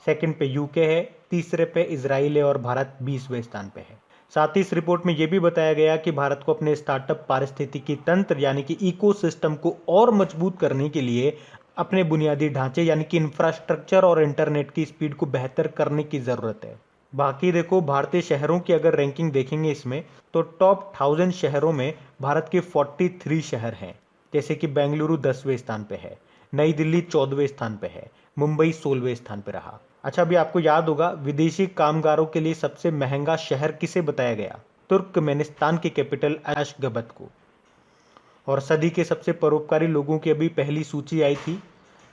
सेकंड पे यूके है, तीसरे पे इजराइल है और भारत 20वें स्थान पे है। साथ ही इस रिपोर्ट में यह भी बताया गया कि भारत को अपने स्टार्टअप पारिस्थितिकी तंत्र यानी कि इकोसिस्टम को और मजबूत करने के लिए अपने बुनियादी ढांचे यानी कि इंफ्रास्ट्रक्चर और इंटरनेट की स्पीड को बेहतर करने की जरूरत है। बाकी देखो भारतीय शहरों की अगर रैंकिंग देखेंगे इसमें, तो टॉप 1000 शहरों में भारत के 43 शहर हैं। जैसे कि बेंगलुरु 10वें स्थान पे है, नई दिल्ली 14वें स्थान पे है, मुंबई 16वें स्थान पे रहा। अच्छा, अभी आपको याद होगा विदेशी कामगारों के लिए सबसे महंगा शहर किसे बताया गया? तुर्कमेनिस्तान की कैपिटल अशगाबत को। और सदी के सबसे परोपकारी लोगों की अभी पहली सूची आई थी,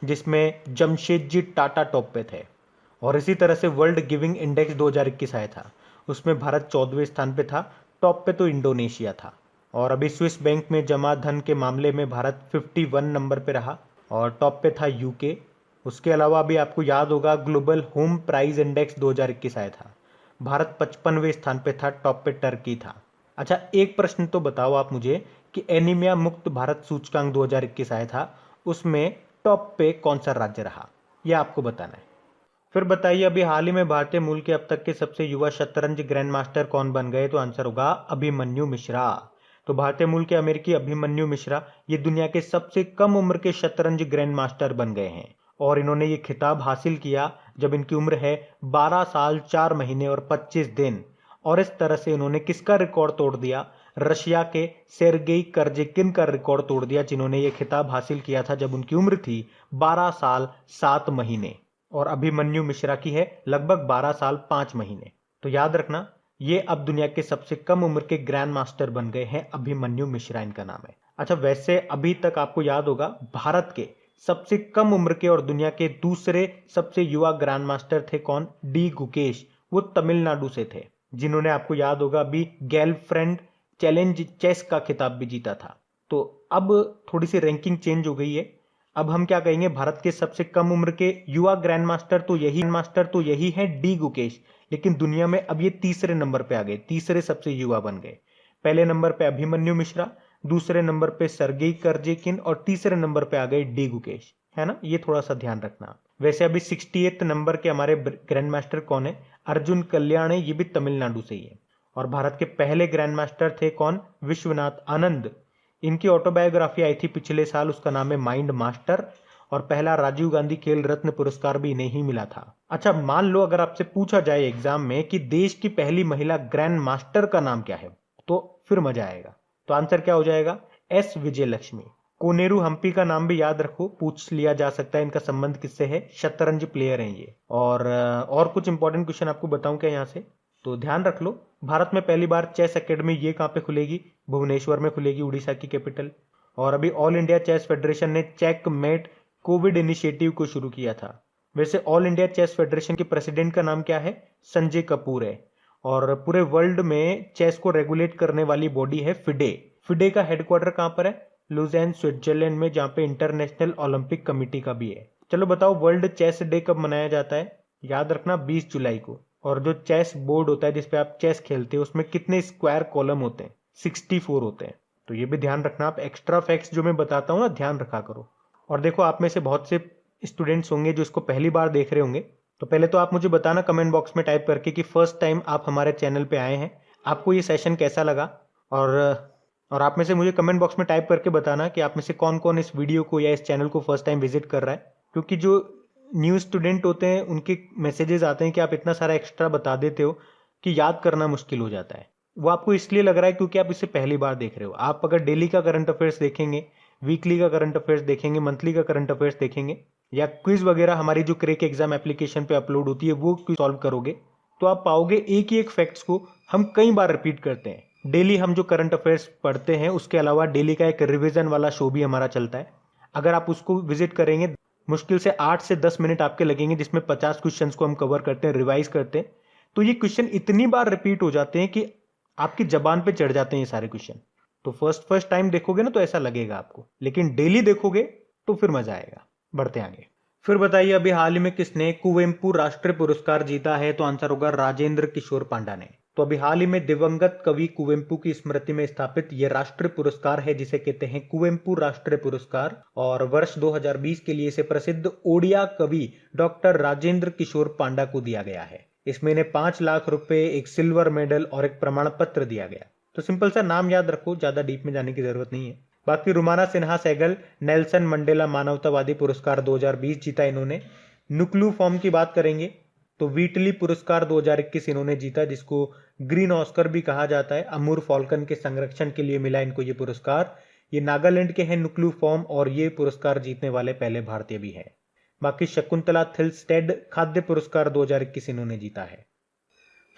जिसमें जमशेदजी टाटा टॉप पे थे। और इसी तरह से वर्ल्ड गिविंग इंडेक्स 2021 आया था, उसमें भारत 14वें स्थान पे था। टॉप पे तो इंडोनेशिया था। और अभी स्विस बैंक में जमा धन के मामले में भारत 51 नंबर पे रहा और टॉप पे था यूके। उसके अलावा अभी आपको याद होगा ग्लोबल होम प्राइस इंडेक्स 2021 आया था, भारत 55वें स्थान पे था, टॉप पे टर्की था। अच्छा, एक प्रश्न तो बताओ आप मुझे कि एनीमिया मुक्त भारत सूचकांक 2021 आया था, उसमें टॉप पे कौन सा राज्य रहा, यह आपको बताना है। फिर बताइए अभी हाल ही में भारतीय मूल के अब तक के सबसे युवा शतरंज ग्रैंड मास्टर कौन बन गए? तो आंसर होगा अभिमन्यु मिश्रा। तो भारतीय मूल के अमेरिकी अभिमन्यु मिश्रा ये दुनिया के सबसे कम उम्र के शतरंज ग्रैंड मास्टर बन गए हैं। और इन्होंने ये खिताब हासिल किया जब इनकी उम्र है 12 साल 4 महीने और 25 दिन। और इस तरह से इन्होंने किसका रिकॉर्ड तोड़ दिया? रशिया के सेर्गेई कर्जेकिन का रिकॉर्ड तोड़ दिया, जिन्होंने ये खिताब हासिल किया था जब उनकी उम्र थी 12 साल 7 महीने। और अभिमन्यु मिश्रा की है लगभग 12 साल 5 महीने। तो याद रखना, ये अब दुनिया के सबसे कम उम्र के ग्रैंड मास्टर बन गए हैं, अभिमन्यु मिश्रा इनका नाम है। अच्छा, वैसे अभी तक आपको याद होगा भारत के सबसे कम उम्र के और दुनिया के दूसरे सबसे युवा ग्रैंड मास्टर थे कौन? डी गुकेश। वो तमिलनाडु से थे, जिन्होंने आपको याद होगा अभी गर्लफ्रेंड चैलेंज चेस का खिताब भी जीता था। तो अब थोड़ी सी रैंकिंग चेंज हो गई है। अब हम क्या कहेंगे, भारत के सबसे कम उम्र के युवा ग्रैंड मास्टर तो यही है डी गुकेश, लेकिन दुनिया में अब ये तीसरे नंबर पे आ गए, तीसरे सबसे युवा बन गए। पहले नंबर पे अभिमन्यु मिश्रा, दूसरे नंबर पे सर्गेई कर्जेकिन और तीसरे नंबर पे आ गए डी गुकेश, है ना? ये थोड़ा सा ध्यान रखना। वैसे अभी 68 नंबर के हमारे ग्रैंड मास्टर कौन है? अर्जुन कल्याण, ये भी तमिलनाडु से ही है। और भारत के पहले ग्रैंड मास्टर थे कौन? विश्वनाथ आनंद। इनकी ऑटोबायोग्राफी आई थी पिछले साल, उसका नाम है माइंड मास्टर। और पहला राजीव गांधी खेल रत्न पुरस्कार भी इन्हें ही मिला था। अच्छा, मान लो अगर आपसे पूछा जाए एग्जाम में कि देश की पहली महिला ग्रैंड मास्टर का नाम क्या है, तो फिर मजा आएगा। तो आंसर क्या हो जाएगा? एस विजयलक्ष्मी। कोनेरू हम्पी का नाम भी याद रखो, पूछ लिया जा सकता है इनका संबंध किससे है, शतरंज प्लेयर हैं ये। और कुछ इंपॉर्टेंट क्वेश्चन आपको बताऊं क्या यहाँ से, तो ध्यान रख लो। भारत में पहली बार चेस एकेडमी ये कहाँ पे खुलेगी? भुवनेश्वर में खुलेगी, उड़ीसा की कैपिटल। और अभी ऑल इंडिया चेस फेडरेशन ने चेक मेट कोविड इनिशिएटिव को शुरू किया था। वैसे ऑल इंडिया चेस फेडरेशन के प्रेसिडेंट का नाम क्या है? संजय कपूर है। और पूरे वर्ल्ड में चेस को रेगुलेट करने वाली बॉडी है फिडे। फिडे का हेडक्वार्टर कहां पर है? लुज़ेन स्विट्जरलैंड में, जहां पे इंटरनेशनल ओलंपिक कमेटी का भी है। चलो बताओ, वर्ल्ड चेस डे कब मनाया जाता है? याद रखना 20 जुलाई को। और जो चेस बोर्ड होता है जिसपे आप चेस खेलते हो, उसमें कितने स्क्वायर कॉलम होते हैं? 64 होते हैं। तो ये भी ध्यान रखना, आप एक्स्ट्रा फैक्ट्स जो मैं बताता हूँ ना, ध्यान रखा करो। और देखो, आप में से बहुत से स्टूडेंट्स होंगे जो इसको पहली बार देख रहे होंगे। तो पहले तो आप मुझे बताना कमेंट बॉक्स में टाइप करके कि फर्स्ट टाइम आप हमारे चैनल पे आए हैं, आपको ये सेशन कैसा लगा। और आप में से मुझे कमेंट बॉक्स में टाइप करके बताना कि आप में से कौन कौन इस वीडियो को या इस चैनल को फर्स्ट टाइम विजिट कर रहा है। क्योंकि जो न्यू स्टूडेंट होते हैं उनके मैसेजेस आते हैं कि आप इतना सारा एक्स्ट्रा बता देते हो कि याद करना मुश्किल हो जाता है। वो आपको इसलिए लग रहा है क्योंकि आप इसे पहली बार देख रहे हो। आप अगर डेली का करंट अफेयर्स देखेंगे, वीकली का करंट अफेयर्स देखेंगे, मंथली का करंट अफेयर्स देखेंगे, या क्विज वगैरह हमारी जो क्रेक एग्जाम एप्लीकेशन पे अपलोड होती है वो सॉल्व करोगे, तो आप पाओगे एक ही एक फैक्ट्स को हम कई बार रिपीट करते हैं। डेली हम जो करंट अफेयर्स पढ़ते हैं उसके अलावा डेली का एक रिवीजन वाला शो भी हमारा चलता है। अगर आप उसको विजिट करेंगे, मुश्किल से 8 से 10 मिनट आपके लगेंगे, जिसमें 50 क्वेश्चन को हम कवर करते हैं, रिवाइज करते हैं। तो ये क्वेश्चन इतनी बार रिपीट हो जाते हैं कि आपकी जबान पे चढ़ जाते हैं ये सारे क्वेश्चन। तो फर्स्ट टाइम देखोगे ना तो ऐसा लगेगा आपको, लेकिन डेली देखोगे तो फिर मजा आएगा। बढ़ते आगे। फिर बताइए, अभी हाल ही में किसने कुवेंपु राष्ट्रीय पुरस्कार जीता है? तो आंसर होगा राजेंद्र किशोर पांडा ने। तो अभी हाल ही में दिवंगत कवि कुवेंपु की स्मृति में स्थापित यह राष्ट्रीय पुरस्कार है, जिसे कहते हैं कुवेंपु राष्ट्रीय पुरस्कार। और वर्ष 2020 के लिए इसे प्रसिद्ध ओडिया कवि डॉक्टर राजेंद्र किशोर पांडा को दिया गया है। इसमें इन्हें 5 लाख रुपए, एक सिल्वर मेडल और एक प्रमाण पत्र दिया गया। तो सिंपल सा नाम याद रखो, ज्यादा डीप में जाने की जरूरत नहीं है। बाकी रुमाना सिन्हा सहगल नेल्सन मंडेला मानवतावादी पुरस्कार 2020 जीता इन्होंने। नुक्लू फॉर्म की बात करेंगे तो व्हीटली पुरस्कार 2021 इन्होंने जीता, जिसको ग्रीन ऑस्कर भी कहा जाता है। अमूर फॉल्कन के संरक्षण के लिए मिला इनको ये पुरस्कार। ये नागालैंड के हैं नुक्लू फॉर्म और ये पुरस्कार जीतने वाले पहले भारतीय भी हैं। बाकी शकुंतला थिल्स्टेड खाद्य पुरस्कार 2021 इन्होंने जीता है।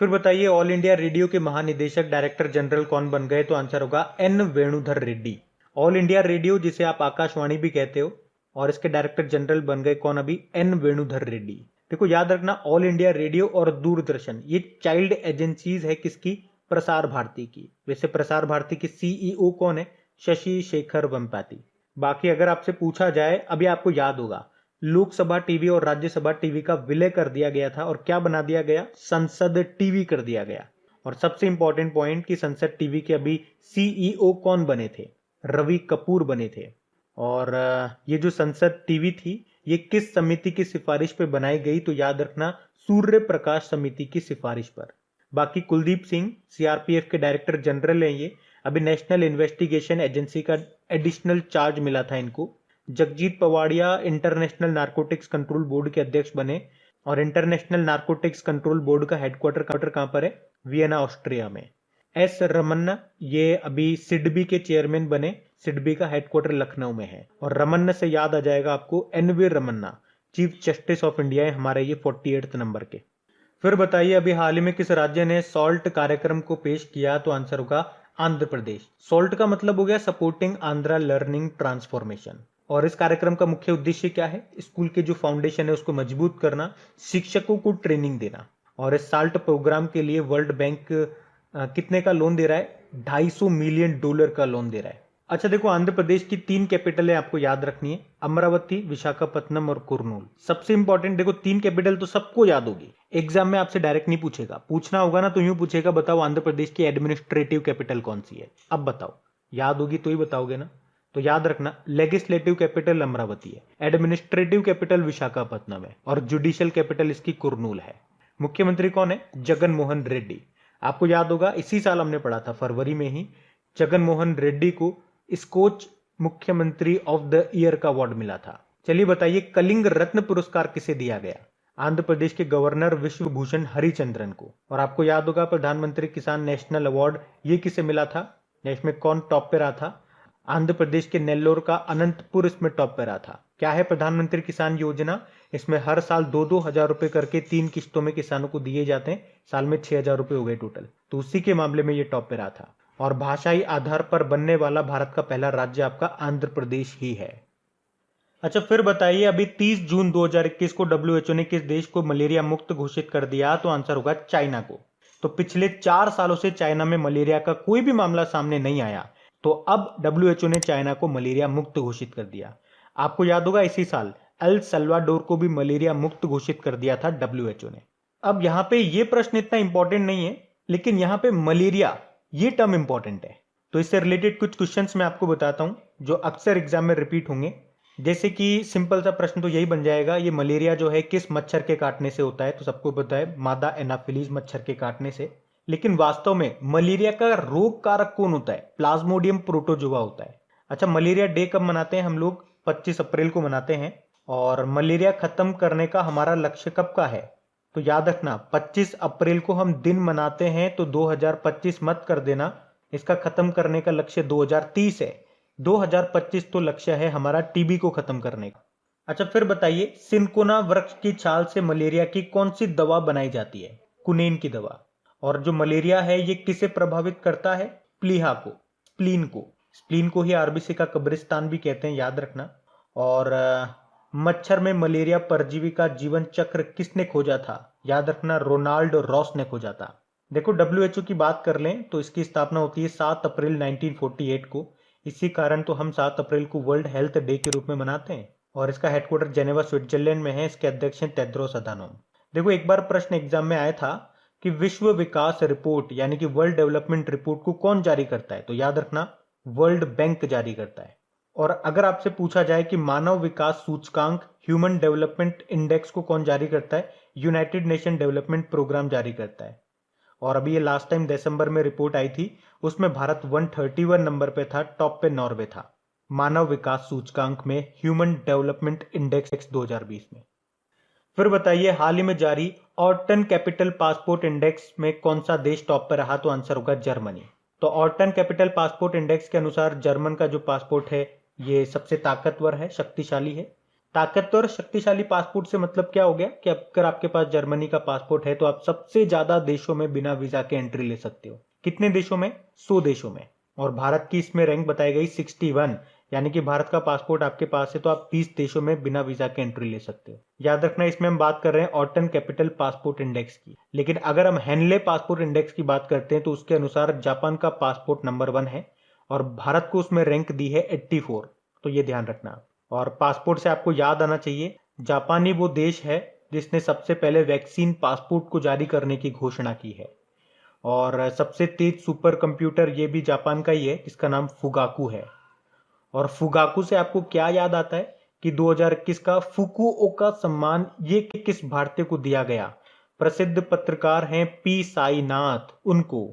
फिर बताइए ऑल इंडिया रेडियो के महानिदेशक डायरेक्टर जनरल कौन बन गए? तो आंसर होगा N Venudhar Reddy. All India radio, जिसे आप आकाशवाणी भी कहते हो, और इसके डायरेक्टर जनरल बन गए कौन अभी? एन वेणुधर रेड्डी। देखो याद रखना, ऑल इंडिया रेडियो और दूरदर्शन ये चाइल्ड एजेंसीज है किसकी? प्रसार भारती की। वैसे प्रसार भारती के सीईओ कौन है? शशि शेखर वेम्पति। बाकी अगर आपसे पूछा जाए, अभी आपको याद होगा लोकसभा टीवी और राज्यसभा टीवी का विलय कर दिया गया था और क्या बना दिया गया? संसद टीवी कर दिया गया। और सबसे इंपॉर्टेंट पॉइंट कि संसद टीवी के अभी सीईओ कौन बने थे? रवि कपूर बने थे। और ये जो संसद टीवी थी ये किस समिति की सिफारिश पे बनाई गई? तो याद रखना सूर्य प्रकाश समिति की सिफारिश पर। बाकी कुलदीप सिंह सीआरपीएफ के डायरेक्टर जनरल हैं ये। अभी नेशनल इन्वेस्टिगेशन एजेंसी का एडिशनल चार्ज मिला था इनको। Jagjit Pavadia international narcotics control board के अध्यक्ष बने और इंटरनेशनल नारकोटिक्स कंट्रोल बोर्ड का हेडक्वार्टर कहां पर है? वियना ऑस्ट्रिया में। एस रमन्ना ये अभी सिडबी के चेयरमैन बने। सिडबी का हेडक्वार्टर लखनऊ में है। और रमन्ना से याद आ जाएगा आपको NV Ramana, chief justice of India है हमारे ये 48 नंबर के। फिर बताइए अभी हाल ही में किस राज्य ने सॉल्ट कार्यक्रम को पेश किया? तो आंसर होगा आंध्र प्रदेश। सॉल्ट का मतलब हो गया सपोर्टिंग आंध्रा लर्निंग ट्रांसफॉर्मेशन। और इस कार्यक्रम का मुख्य उद्देश्य क्या है? स्कूल के जो फाउंडेशन है उसको मजबूत करना, शिक्षकों को ट्रेनिंग देना। और इस साल्ट प्रोग्राम के लिए वर्ल्ड बैंक कितने का लोन दे रहा है? $250 मिलियन का लोन दे रहा है। अच्छा देखो, आंध्र प्रदेश की 3 कैपिटल आपको याद रखनी है, अमरावती, विशाखापत्तनम और कुर्नूल। सबसे इंपॉर्टेंट देखो, 3 कैपिटल तो सबको याद होगी, एग्जाम में आपसे डायरेक्ट नहीं पूछेगा। पूछना होगा ना तो यूं पूछेगा, बताओ आंध्र प्रदेश की एडमिनिस्ट्रेटिव कैपिटल कौन सी है? अब बताओ, याद होगी तो ही बताओगे ना। तो याद रखना, लेजिस्लेटिव कैपिटल अमरावती है, एडमिनिस्ट्रेटिव कैपिटल विशाखापत्तनम है और जुडिशियल कैपिटल इसकी कुर्नूल है। मुख्यमंत्री कौन है? जगन मोहन रेड्डी। आपको याद होगा इसी साल हमने पढ़ा था फरवरी में ही, जगन मोहन रेड्डी को स्कोच मुख्यमंत्री ऑफ द ईयर का अवार्ड मिला था। चलिए बताइए कलिंग रत्न पुरस्कार किसे दिया गया? आंध्र प्रदेश के गवर्नर विश्वभूषण हरिचंद्रन को। और आपको याद होगा प्रधानमंत्री किसान नेशनल अवार्ड ये किसे मिला था? इसमें कौन टॉप पे रहा था? आंध्र प्रदेश के नेल्लोर का अनंतपुर इसमें टॉप पे रहा था। क्या है प्रधानमंत्री किसान योजना? इसमें हर साल 2-2 हजार रुपए करके 3 किस्तों में किसानों को दिए जाते हैं, साल में 6,000 रुपए हो गए टोटल। तो उसी के मामले में ये टॉप पे रहा था। और भाषाई आधार पर बनने वाला भारत का पहला राज्य आपका आंध्र प्रदेश ही है। अच्छा फिर बताइए अभी 30 जून 2021 को डब्ल्यूएचओ ने किस देश को मलेरिया मुक्त घोषित कर दिया? तो आंसर होगा चाइना को। तो पिछले 4 सालों से चाइना में मलेरिया का कोई भी मामला सामने नहीं आया, तो अब डब्ल्यूएचओ ने चाइना को मलेरिया मुक्त घोषित कर दिया। आपको याद होगा इसी साल एल सल्वाडोर को भी मलेरिया मुक्त घोषित कर दिया था डब्ल्यूएचओ ने। अब यहां पे ये प्रश्न इतना इंपॉर्टेंट नहीं है, लेकिन यहां पे मलेरिया ये टर्म इंपॉर्टेंट है। तो इससे रिलेटेड कुछ क्वेश्चंस मैं आपको बताता हूं जो अक्सर एग्जाम में रिपीट होंगे। जैसे कि सिंपल सा प्रश्न तो यही बन जाएगा, ये मलेरिया जो है किस मच्छर के काटने से होता है? तो सबको पता है मादा एनाफिलीज मच्छर के काटने से। लेकिन वास्तव में मलेरिया का रोग कारक कौन होता है? प्लाज्मोडियम प्रोटोजोआ होता है। अच्छा मलेरिया डे कब मनाते हैं हम लोग? 25 अप्रैल को मनाते हैं। और मलेरिया खत्म करने का हमारा लक्ष्य कब का है? तो याद रखना 25 अप्रैल को हम दिन मनाते हैं, तो 2025 मत कर देना, इसका खत्म करने का लक्ष्य 2030 है। 2025 तो लक्ष्य है हमारा टीबी को खत्म करने का। अच्छा फिर बताइए सिनकोना वृक्ष की छाल से मलेरिया की कौन सी दवा बनाई जाती है? कुनेन की दवा। और जो मलेरिया है ये किसे प्रभावित करता है? प्लीहा को, स्प्लीन को। स्प्लीन को ही आरबीसी का कब्रिस्तान भी कहते हैं, याद रखना। और मच्छर में मलेरिया परजीवी का जीवन चक्र किसने खोजा था? याद रखना रोनाल्ड रॉस ने खोजा था। देखो डब्ल्यूएचओ की बात कर लें तो इसकी स्थापना होती है 7 अप्रैल 1948 को। इसी कारण तो हम 7 अप्रैल को वर्ल्ड हेल्थ डे के रूप में मनाते हैं। और इसका हेडक्वार्टर जेनेवा स्विट्जरलैंड में है। इसके अध्यक्ष हैं टेड्रोस अधानोम। देखो एक बार प्रश्न एग्जाम में आया था कि विश्व विकास रिपोर्ट यानी कि वर्ल्ड डेवलपमेंट रिपोर्ट को कौन जारी करता है? तो याद रखना वर्ल्ड बैंक जारी करता है। और अगर आपसे पूछा जाए कि मानव विकास सूचकांक ह्यूमन डेवलपमेंट इंडेक्स को कौन जारी करता है? यूनाइटेड नेशन डेवलपमेंट प्रोग्राम जारी करता है। और अभी ये लास्ट टाइम दिसंबर में रिपोर्ट आई थी, उसमें भारत 131 नंबर पे था, टॉप पे नॉर्वे था मानव विकास सूचकांक में, ह्यूमन डेवलपमेंट इंडेक्स 2020 में। फिर बताइए हाल ही में जारी ऑर्टन कैपिटल पासपोर्ट इंडेक्स में कौन सा देश टॉप पर रहा? तो आंसर होगा जर्मनी। तो ऑर्टन कैपिटल पासपोर्ट इंडेक्स के अनुसार जर्मन का जो पासपोर्ट है ये सबसे ताकतवर है, शक्तिशाली है। ताकतवर शक्तिशाली पासपोर्ट से मतलब क्या हो गया कि अगर आपके पास जर्मनी का पासपोर्ट है तो आप सबसे ज्यादा देशों में बिना वीजा के एंट्री ले सकते हो। कितने देशों में? 100 देशों में। और भारत की इसमें रैंक बताई गई 61, यानी कि भारत का पासपोर्ट आपके पास है तो आप 20 देशों में बिना वीजा के एंट्री ले सकते हो। याद रखना इसमें हम बात कर रहे हैं ऑर्टन कैपिटल पासपोर्ट इंडेक्स की। लेकिन अगर हम हेनले पासपोर्ट इंडेक्स की बात करते हैं तो उसके अनुसार जापान का पासपोर्ट नंबर 1 है और भारत को उसमें रैंक दी है 84। तो ये ध्यान रखना। और पासपोर्ट से आपको याद आना चाहिए जापान ही वो देश है जिसने सबसे पहले वैक्सीन पासपोर्ट को जारी करने की घोषणा की है। और सबसे तेज सुपर कंप्यूटर ये भी जापान का ही है जिसका नाम फुगाकू है। और फुगाकू से आपको क्या याद आता है कि 2021 का फुकुओका सम्मान ये किस भारतीय को दिया गया? प्रसिद्ध पत्रकार हैं पी साईनाथ, उनको।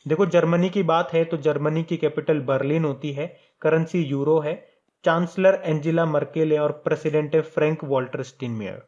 देखो जर्मनी की बात है तो जर्मनी की कैपिटल बर्लिन होती है, करेंसी यूरो है, चांसलर एंजेला मर्केल है और प्रेसिडेंट है फ्रैंक वॉल्टर स्टीनमेयर।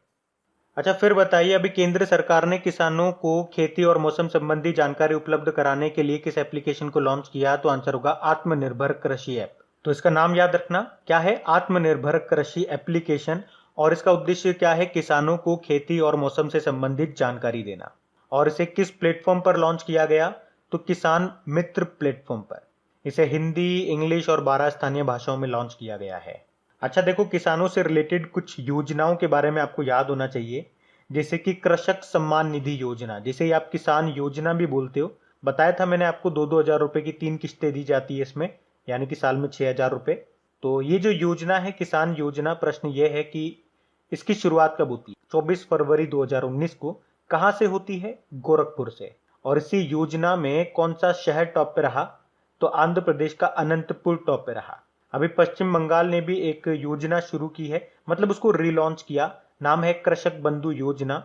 अच्छा फिर बताइए अभी केंद्र सरकार ने किसानों को खेती और मौसम संबंधी जानकारी उपलब्ध कराने के लिए किस एप्लीकेशन को लॉन्च किया? तो आंसर होगा आत्मनिर्भर कृषि ऐप। तो इसका नाम याद रखना क्या है? आत्मनिर्भर कृषि एप्लीकेशन। और इसका उद्देश्य क्या है? किसानों को खेती और मौसम से संबंधित जानकारी देना। और इसे किस प्लेटफॉर्म पर लॉन्च किया गया? तो किसान मित्र प्लेटफॉर्म पर। इसे हिंदी, इंग्लिश और 12 स्थानीय भाषाओं में लॉन्च किया गया है। अच्छा देखो किसानों से रिलेटेड कुछ योजनाओं के बारे में आपको याद होना चाहिए, जैसे कि कृषक सम्मान निधि योजना, जिसे आप किसान योजना भी बोलते हो। बताया था मैंने आपको 2-2 हजार रुपए की 3 किस्तें दी जाती है इसमें, यानी कि साल में 6,000 रुपए। तो ये जो योजना है किसान योजना, प्रश्न ये है कि इसकी शुरुआत कब होती है? 24 फरवरी 2019 को। कहां से होती है? गोरखपुर से। और इसी योजना में कौन सा शहर टॉप पे रहा? तो आंध्र प्रदेश का अनंतपुर टॉप पे रहा। अभी पश्चिम बंगाल ने भी एक योजना शुरू की है, मतलब उसको रिलॉन्च किया, नाम है कृषक बंधु योजना।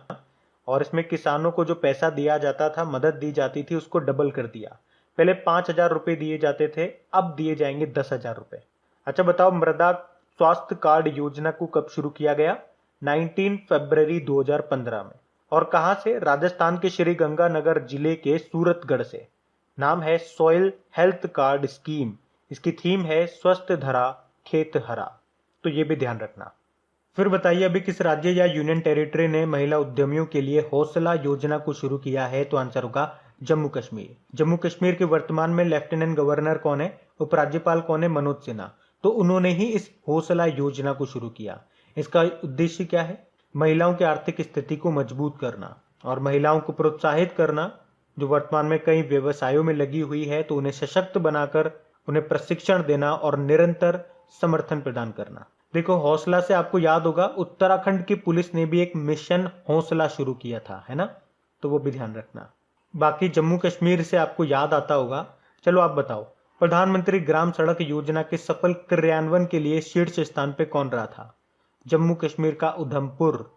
और इसमें किसानों को जो पैसा दिया जाता था, मदद दी जाती थी, उसको डबल कर दिया। पहले 5,000 रुपए दिए जाते थे, अब दिए जाएंगे 10,000 रुपए। अच्छा बताओ मृदा स्वास्थ्य कार्ड योजना को कब शुरू किया गया? 19 फरवरी 2015 में। और कहां से? राजस्थान के श्री गंगानगर जिले के सूरतगढ़ से। नाम है सॉइल हेल्थ कार्ड स्कीम। इसकी थीम है स्वस्थ धरा खेत हरा। तो ये भी ध्यान रखना। फिर बताइए अभी किस राज्य या यूनियन टेरिटरी ने महिला उद्यमियों के लिए हौसला योजना को शुरू किया है? तो आंसर होगा जम्मू कश्मीर। जम्मू कश्मीर के वर्तमान में लेफ्टिनेंट गवर्नर कौन है? उपराज्यपाल कौन है? मनोज सिन्हा। तो उन्होंने ही इस हौसला योजना को शुरू किया। इसका उद्देश्य क्या है? महिलाओं की आर्थिक स्थिति को मजबूत करना और महिलाओं को प्रोत्साहित करना जो वर्तमान में कई व्यवसायों में लगी हुई है, तो उन्हें सशक्त बनाकर उन्हें प्रशिक्षण देना और निरंतर समर्थन प्रदान करना। देखो हौसला से आपको याद होगा उत्तराखंड की पुलिस ने भी एक मिशन हौसला शुरू किया था, है ना? तो वो भी ध्यान रखना। बाकी जम्मू कश्मीर से आपको याद आता होगा। चलो आप बताओ प्रधानमंत्री ग्राम सड़क योजना के सफल क्रियान्वयन के लिए शीर्ष स्थान पे कौन रहा था? जम्मू कश्मीर का उधमपुर।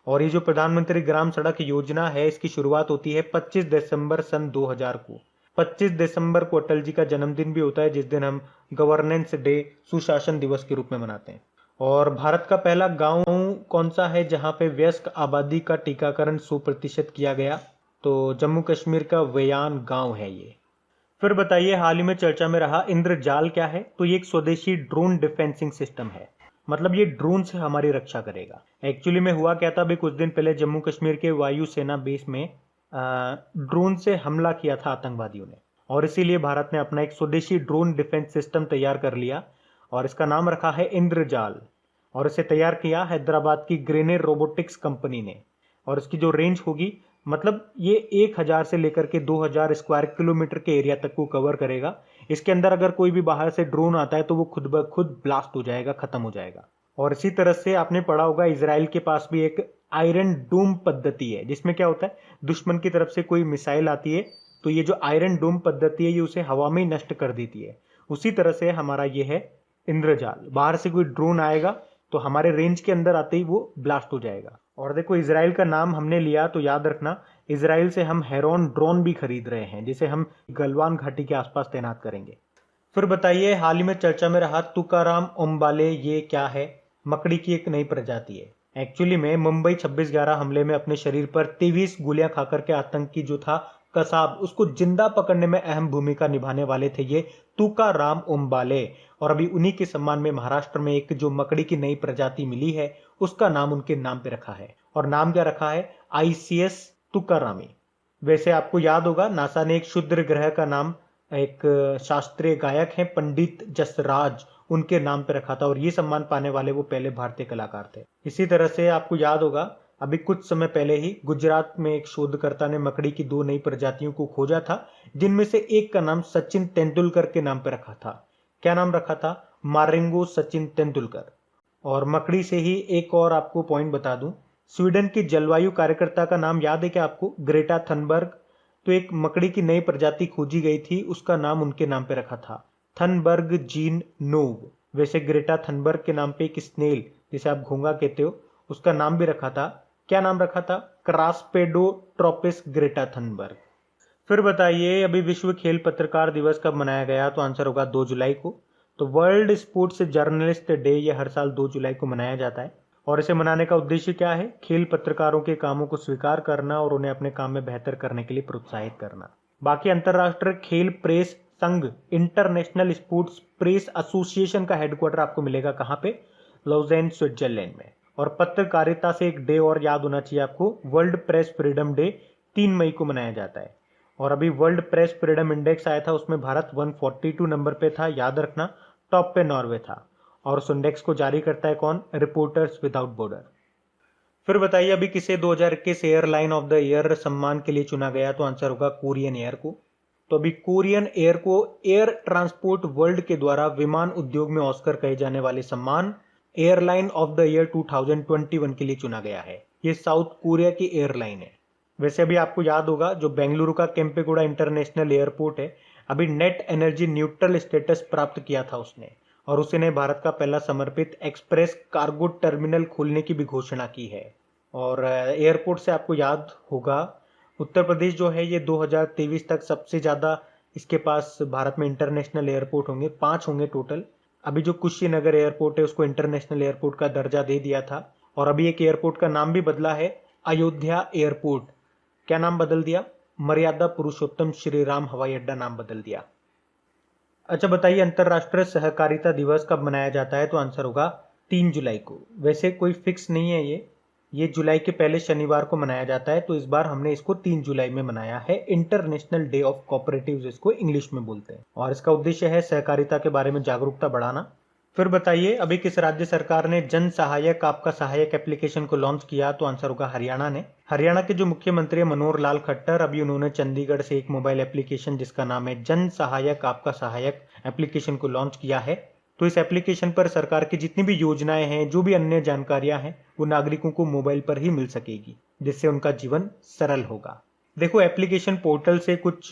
और ये जो प्रधानमंत्री ग्राम सड़क योजना है इसकी शुरुआत होती है 25 दिसंबर सन 2000 को। 25 दिसंबर को अटल जी का जन्मदिन भी होता है, जिस दिन हम गवर्नेंस डे, सुशासन दिवस के रूप में मनाते हैं। और भारत का पहला गांव कौन सा है जहां पे वयस्क आबादी का टीकाकरण 100% किया गया? तो जम्मू कश्मीर का वेयान गांव है ये। फिर बताइए हाल ही में चर्चा में रहा इंद्रजाल क्या है? तो ये एक स्वदेशी ड्रोन डिफेंसिंग सिस्टम है, मतलब ये ड्रोन से हमारी रक्षा करेगा। एक्चुअली में हुआ क्या था, अभी कुछ दिन पहले जम्मू कश्मीर के वायु सेना बेस में ड्रोन से हमला किया था आतंकवादियों ने, और इसीलिए भारत ने अपना एक स्वदेशी ड्रोन डिफेंस सिस्टम तैयार कर लिया और इसका नाम रखा है इंद्रजाल। और इसे तैयार किया हैदराबाद की ग्रेनेड रोबोटिक्स कंपनी ने। और इसकी जो रेंज होगी, मतलब ये 1000 से लेकर के 2000 स्क्वायर किलोमीटर के एरिया तक को कवर करेगा। इसके अंदर अगर कोई भी बाहर से ड्रोन आता है तो वो खुद ब खुद ब्लास्ट हो जाएगा, खत्म हो जाएगा। और इसी तरह से आपने पढ़ा होगा इजराइल के पास भी एक आयरन डोम पद्धति है, जिसमें क्या होता है दुश्मन की तरफ से कोई मिसाइल आती है तो ये जो आयरन डोम पद्धति है ये उसे हवा में ही नष्ट कर देती है। उसी तरह से हमारा ये है इंद्रजाल। बाहर से कोई ड्रोन आएगा तो हमारे रेंज के अंदर आते ही वो ब्लास्ट हो जाएगा। और देखो इजराइल का नाम हमने लिया तो याद रखना इजराइल से हम हेरोन ड्रोन भी खरीद रहे हैं, जिसे हम गलवान घाटी के आसपास तैनात करेंगे। फिर बताइए हाल ही में चर्चा में रहा तुकाराम ओम्बाले, ये क्या है? मकड़ी की एक नई प्रजाति है। एक्चुअली में मुंबई 26/11 हमले में अपने शरीर पर 23 गोलियां खाकर के आतंकी जो था कसाब, उसको जिंदा पकड़ने में अहम भूमिका निभाने वाले थे ये तुकाराम ओम्बाले। और अभी उन्हीं के सम्मान में महाराष्ट्र में एक जो मकड़ी की नई प्रजाति मिली है उसका नाम उनके नाम पे रखा है। और नाम क्या रखा है? ICS तुकारामी। वैसे आपको याद होगा नासा ने एक क्षुद्र ग्रह का नाम एक शास्त्रीय गायक हैं पंडित जसराज, उनके नाम पे रखा था और ये सम्मान पाने वाले वो पहले भारतीय कलाकार थे। इसी तरह से आपको याद होगा अभी कुछ समय पहले ही गुजरात में एक शोधकर्ता ने मकड़ी की 2 नई प्रजातियों को खोजा था, जिनमें से एक का नाम सचिन तेंदुलकर के नाम पे रखा था। क्या नाम रखा था? मारिंगो सचिन तेंदुलकर। और मकड़ी से ही एक और आपको पॉइंट बता दूं, स्वीडन की जलवायु कार्यकर्ता का नाम याद है क्या आपको? Greta Thunberg. तो एक मकड़ी की नई प्रजाति खोजी गई थी, उसका नाम उनके नाम पे रखा था, थनबर्ग जीन नोव। वैसे ग्रेटा थनबर्ग के नाम पे एक स्नेल जिसे आप घोंगा कहते हो उसका नाम भी रखा था। क्या नाम रखा था? क्रास्पेडोट्रोपिस ग्रेटा थनबर्ग। फिर बताइए अभी विश्व खेल पत्रकार दिवस कब मनाया गया? तो आंसर होगा 2 जुलाई को। तो वर्ल्ड स्पोर्ट्स जर्नलिस्ट डे ये हर साल 2 जुलाई को मनाया जाता है। और इसे मनाने का उद्देश्य क्या है? खेल पत्रकारों के कामों को स्वीकार करना और उन्हें अपने काम में बेहतर करने के लिए प्रोत्साहित करना। बाकी अंतरराष्ट्रीय खेल प्रेस संघ इंटरनेशनल स्पोर्ट्स प्रेस एसोसिएशन का हेडक्वार्टर आपको मिलेगा कहाँ पे? लॉजेन स्विट्जरलैंड में। और पत्रकारिता से एक डे और याद होना चाहिए आपको, वर्ल्ड प्रेस फ्रीडम डे 3 मई को मनाया जाता है। और अभी वर्ल्ड प्रेस फ्रीडम इंडेक्स आया था, उसमें भारत 142 नंबर पे था, याद रखना। टॉप पे नॉर्वे था। और उस इंडेक्स को जारी करता है कौन? Reporters without border. फिर बताइए अभी किसे 2021 एयरलाइन ऑफ द ईयर सम्मान के लिए चुना गया? तो आंसर होगा कोरियन एयर को। तो अभी कोरियन एयर को एयर ट्रांसपोर्ट वर्ल्ड के द्वारा विमान उद्योग में ऑस्कर कहे जाने वाले सम्मान एयरलाइन ऑफ द ईयर 2021 के लिए चुना गया है। ये साउथ कोरिया की एयरलाइन है। वैसे अभी आपको याद होगा जो बेंगलुरु का केम्पेगौड़ा इंटरनेशनल एयरपोर्ट है, अभी नेट एनर्जी न्यूट्रल स्टेटस प्राप्त किया था उसने, और उसने भारत का पहला समर्पित एक्सप्रेस कार्गो टर्मिनल खोलने की भी घोषणा की है। और एयरपोर्ट से आपको याद होगा उत्तर प्रदेश जो है ये 2023 तक सबसे ज़्यादा इसके पास भारत में इंटरनेशनल एयरपोर्ट होंगे, 5 होंगे टोटल। अभी जो कुशीनगर एयरपोर्ट है उसको इंटरनेशनल एयरपोर्ट का दर्जा दे दिया था। और अभी एक एयरपोर्ट का नाम भी बदला है, अयोध्या एयरपोर्ट। क्या नाम बदल दिया? मर्यादा पुरुषोत्तम श्री राम हवाई अड्डा नाम बदल दिया। अच्छा बताइए अंतरराष्ट्रीय सहकारिता दिवस कब मनाया जाता है? तो आंसर होगा 3 जुलाई को। वैसे कोई फिक्स नहीं है ये जुलाई के पहले शनिवार को मनाया जाता है, तो इस बार हमने इसको 3 जुलाई में मनाया है। इंटरनेशनल डे ऑफ कोऑपरेटिव्स इसको इंग्लिश में बोलते हैं, और इसका उद्देश्य है सहकारिता के बारे में जागरूकता बढ़ाना। फिर बताइए अभी किस राज्य सरकार ने जन सहायक आपका सहायक एप्लीकेशन को लॉन्च किया? तो आंसर होगा हरियाणा ने। हरियाणा के जो मुख्यमंत्री है मनोहर लाल खट्टर, अभी उन्होंने चंडीगढ़ से एक मोबाइल एप्लीकेशन जिसका नाम है जन सहायक आपका सहायक एप्लीकेशन को लॉन्च किया है। तो इस एप्लीकेशन पर सरकार की जितनी भी योजनाएं हैं, जो भी अन्य जानकारियां हैं, वो नागरिकों को मोबाइल पर ही मिल सकेगी, जिससे उनका जीवन सरल होगा। देखो एप्लीकेशन पोर्टल से कुछ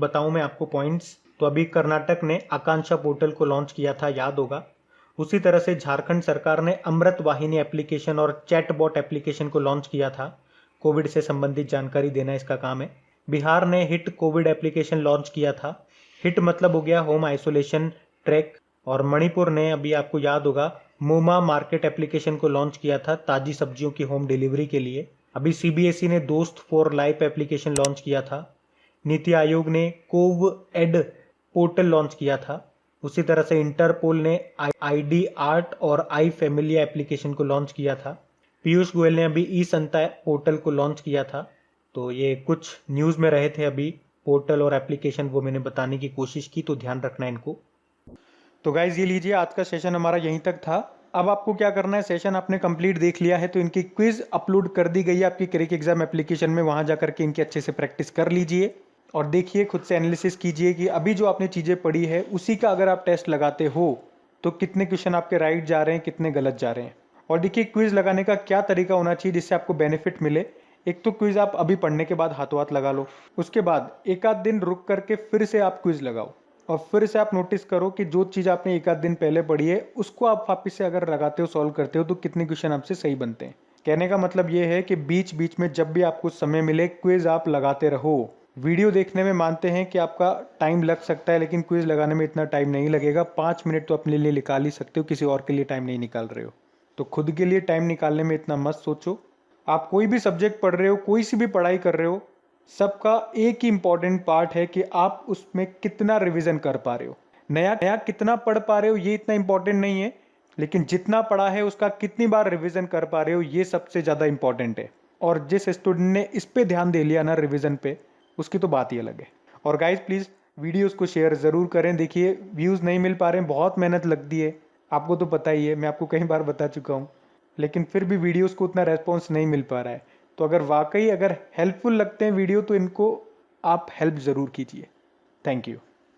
बताऊं मैं आपको पॉइंट्स। तो अभी कर्नाटक ने आकांक्षा पोर्टल को लॉन्च किया था, याद होगा। उसी तरह से झारखंड सरकार ने अमृत वाहिनी एप्लीकेशन और चैटबॉट एप्लीकेशन को लॉन्च किया था। कोविड से संबंधित जानकारी देना इसका काम है। बिहार ने हिट कोविड एप्लीकेशन लॉन्च किया था। हिट मतलब हो गया होम आइसोलेशन ट्रैक। और मणिपुर ने अभी आपको याद होगा मोमा मार्केट एप्लीकेशन को लॉन्च किया था ताजी सब्जियों की होम डिलीवरी के लिए। अभी सीबीएसई ने दोस्त फॉर लाइफ एप्लीकेशन लॉन्च किया था। नीति आयोग ने कोव एड पोर्टल लॉन्च किया था। उसी तरह से इंटरपोल ने ID आर्ट और आई फैमिलिया एप्लीकेशन को लॉन्च किया था। पीयूष गोयल ने अभी ई संता पोर्टल को लॉन्च किया था। तो ये कुछ न्यूज़ में रहे थे अभी पोर्टल और एप्लीकेशन, वो मैंने बताने की कोशिश की, तो ध्यान रखना इनको। तो गाइज ये लीजिए आज का सेशन हमारा यहीं तक था। अब आपको क्या करना है, सेशन आपने कंप्लीट देख लिया है तो इनकी क्विज अपलोड कर दी गई है आपकी क्रैक एग्जाम एप्लीकेशन में, वहां जाकर के इनकी अच्छे से प्रैक्टिस कर लीजिए और देखिए, खुद से एनालिसिस कीजिए कि अभी जो आपने चीज़ें पढ़ी है उसी का अगर आप टेस्ट लगाते हो तो कितने क्वेश्चन आपके राइट जा रहे हैं, कितने गलत जा रहे हैं। और देखिए क्विज लगाने का क्या तरीका होना चाहिए जिससे आपको बेनिफिट मिले। एक तो क्विज आप अभी पढ़ने के बाद हाथों हाथ लगा लो, उसके बाद एक आध दिन रुक करके फिर से आप क्विज लगाओ और फिर से आप नोटिस करो कि जो चीज़ आपने एक आध दिन पहले पढ़ी है उसको आप वापस से अगर लगाते हो, सॉल्व करते हो, तो कितने क्वेश्चन आपसे सही बनते हैं। कहने का मतलब ये है कि बीच बीच में जब भी आपको समय मिले क्विज आप लगाते रहो। वीडियो देखने में मानते हैं कि आपका टाइम लग सकता है, लेकिन क्विज लगाने में इतना टाइम नहीं लगेगा। 5 मिनट तो अपने लिए निकाल ही सकते हो, किसी और के लिए टाइम नहीं निकाल रहे हो। तो खुद के लिए टाइम निकालने में इतना मत सोचो। आप कोई भी सब्जेक्ट पढ़ रहे हो, कोई सी भी पढ़ाई कर रहे हो, सबका एक ही इम्पॉर्टेंट पार्ट है कि आप उसमें कितना रिवीजन कर पा रहे हो। नया नया कितना पढ़ पा रहे हो ये इतना इम्पोर्टेंट नहीं है, लेकिन जितना पढ़ा है उसका कितनी बार रिवीजन कर पा रहे हो ये सबसे ज़्यादा इंपॉर्टेंट है। और जिस स्टूडेंट ने इस पे ध्यान दे लिया ना रिवीजन पे, उसकी तो बात ही अलग है। और गाइज प्लीज़ वीडियोस को शेयर ज़रूर करें। देखिए व्यूज़ नहीं मिल पा रहे हैं, बहुत मेहनत लगती है, आपको तो पता ही है, मैं आपको कई बार बता चुका हूँ, लेकिन फिर भी वीडियोस को उतना रेस्पॉन्स नहीं मिल पा रहा है। तो अगर वाकई अगर हेल्पफुल लगते हैं वीडियो तो इनको आप हेल्प ज़रूर कीजिए। Thank you.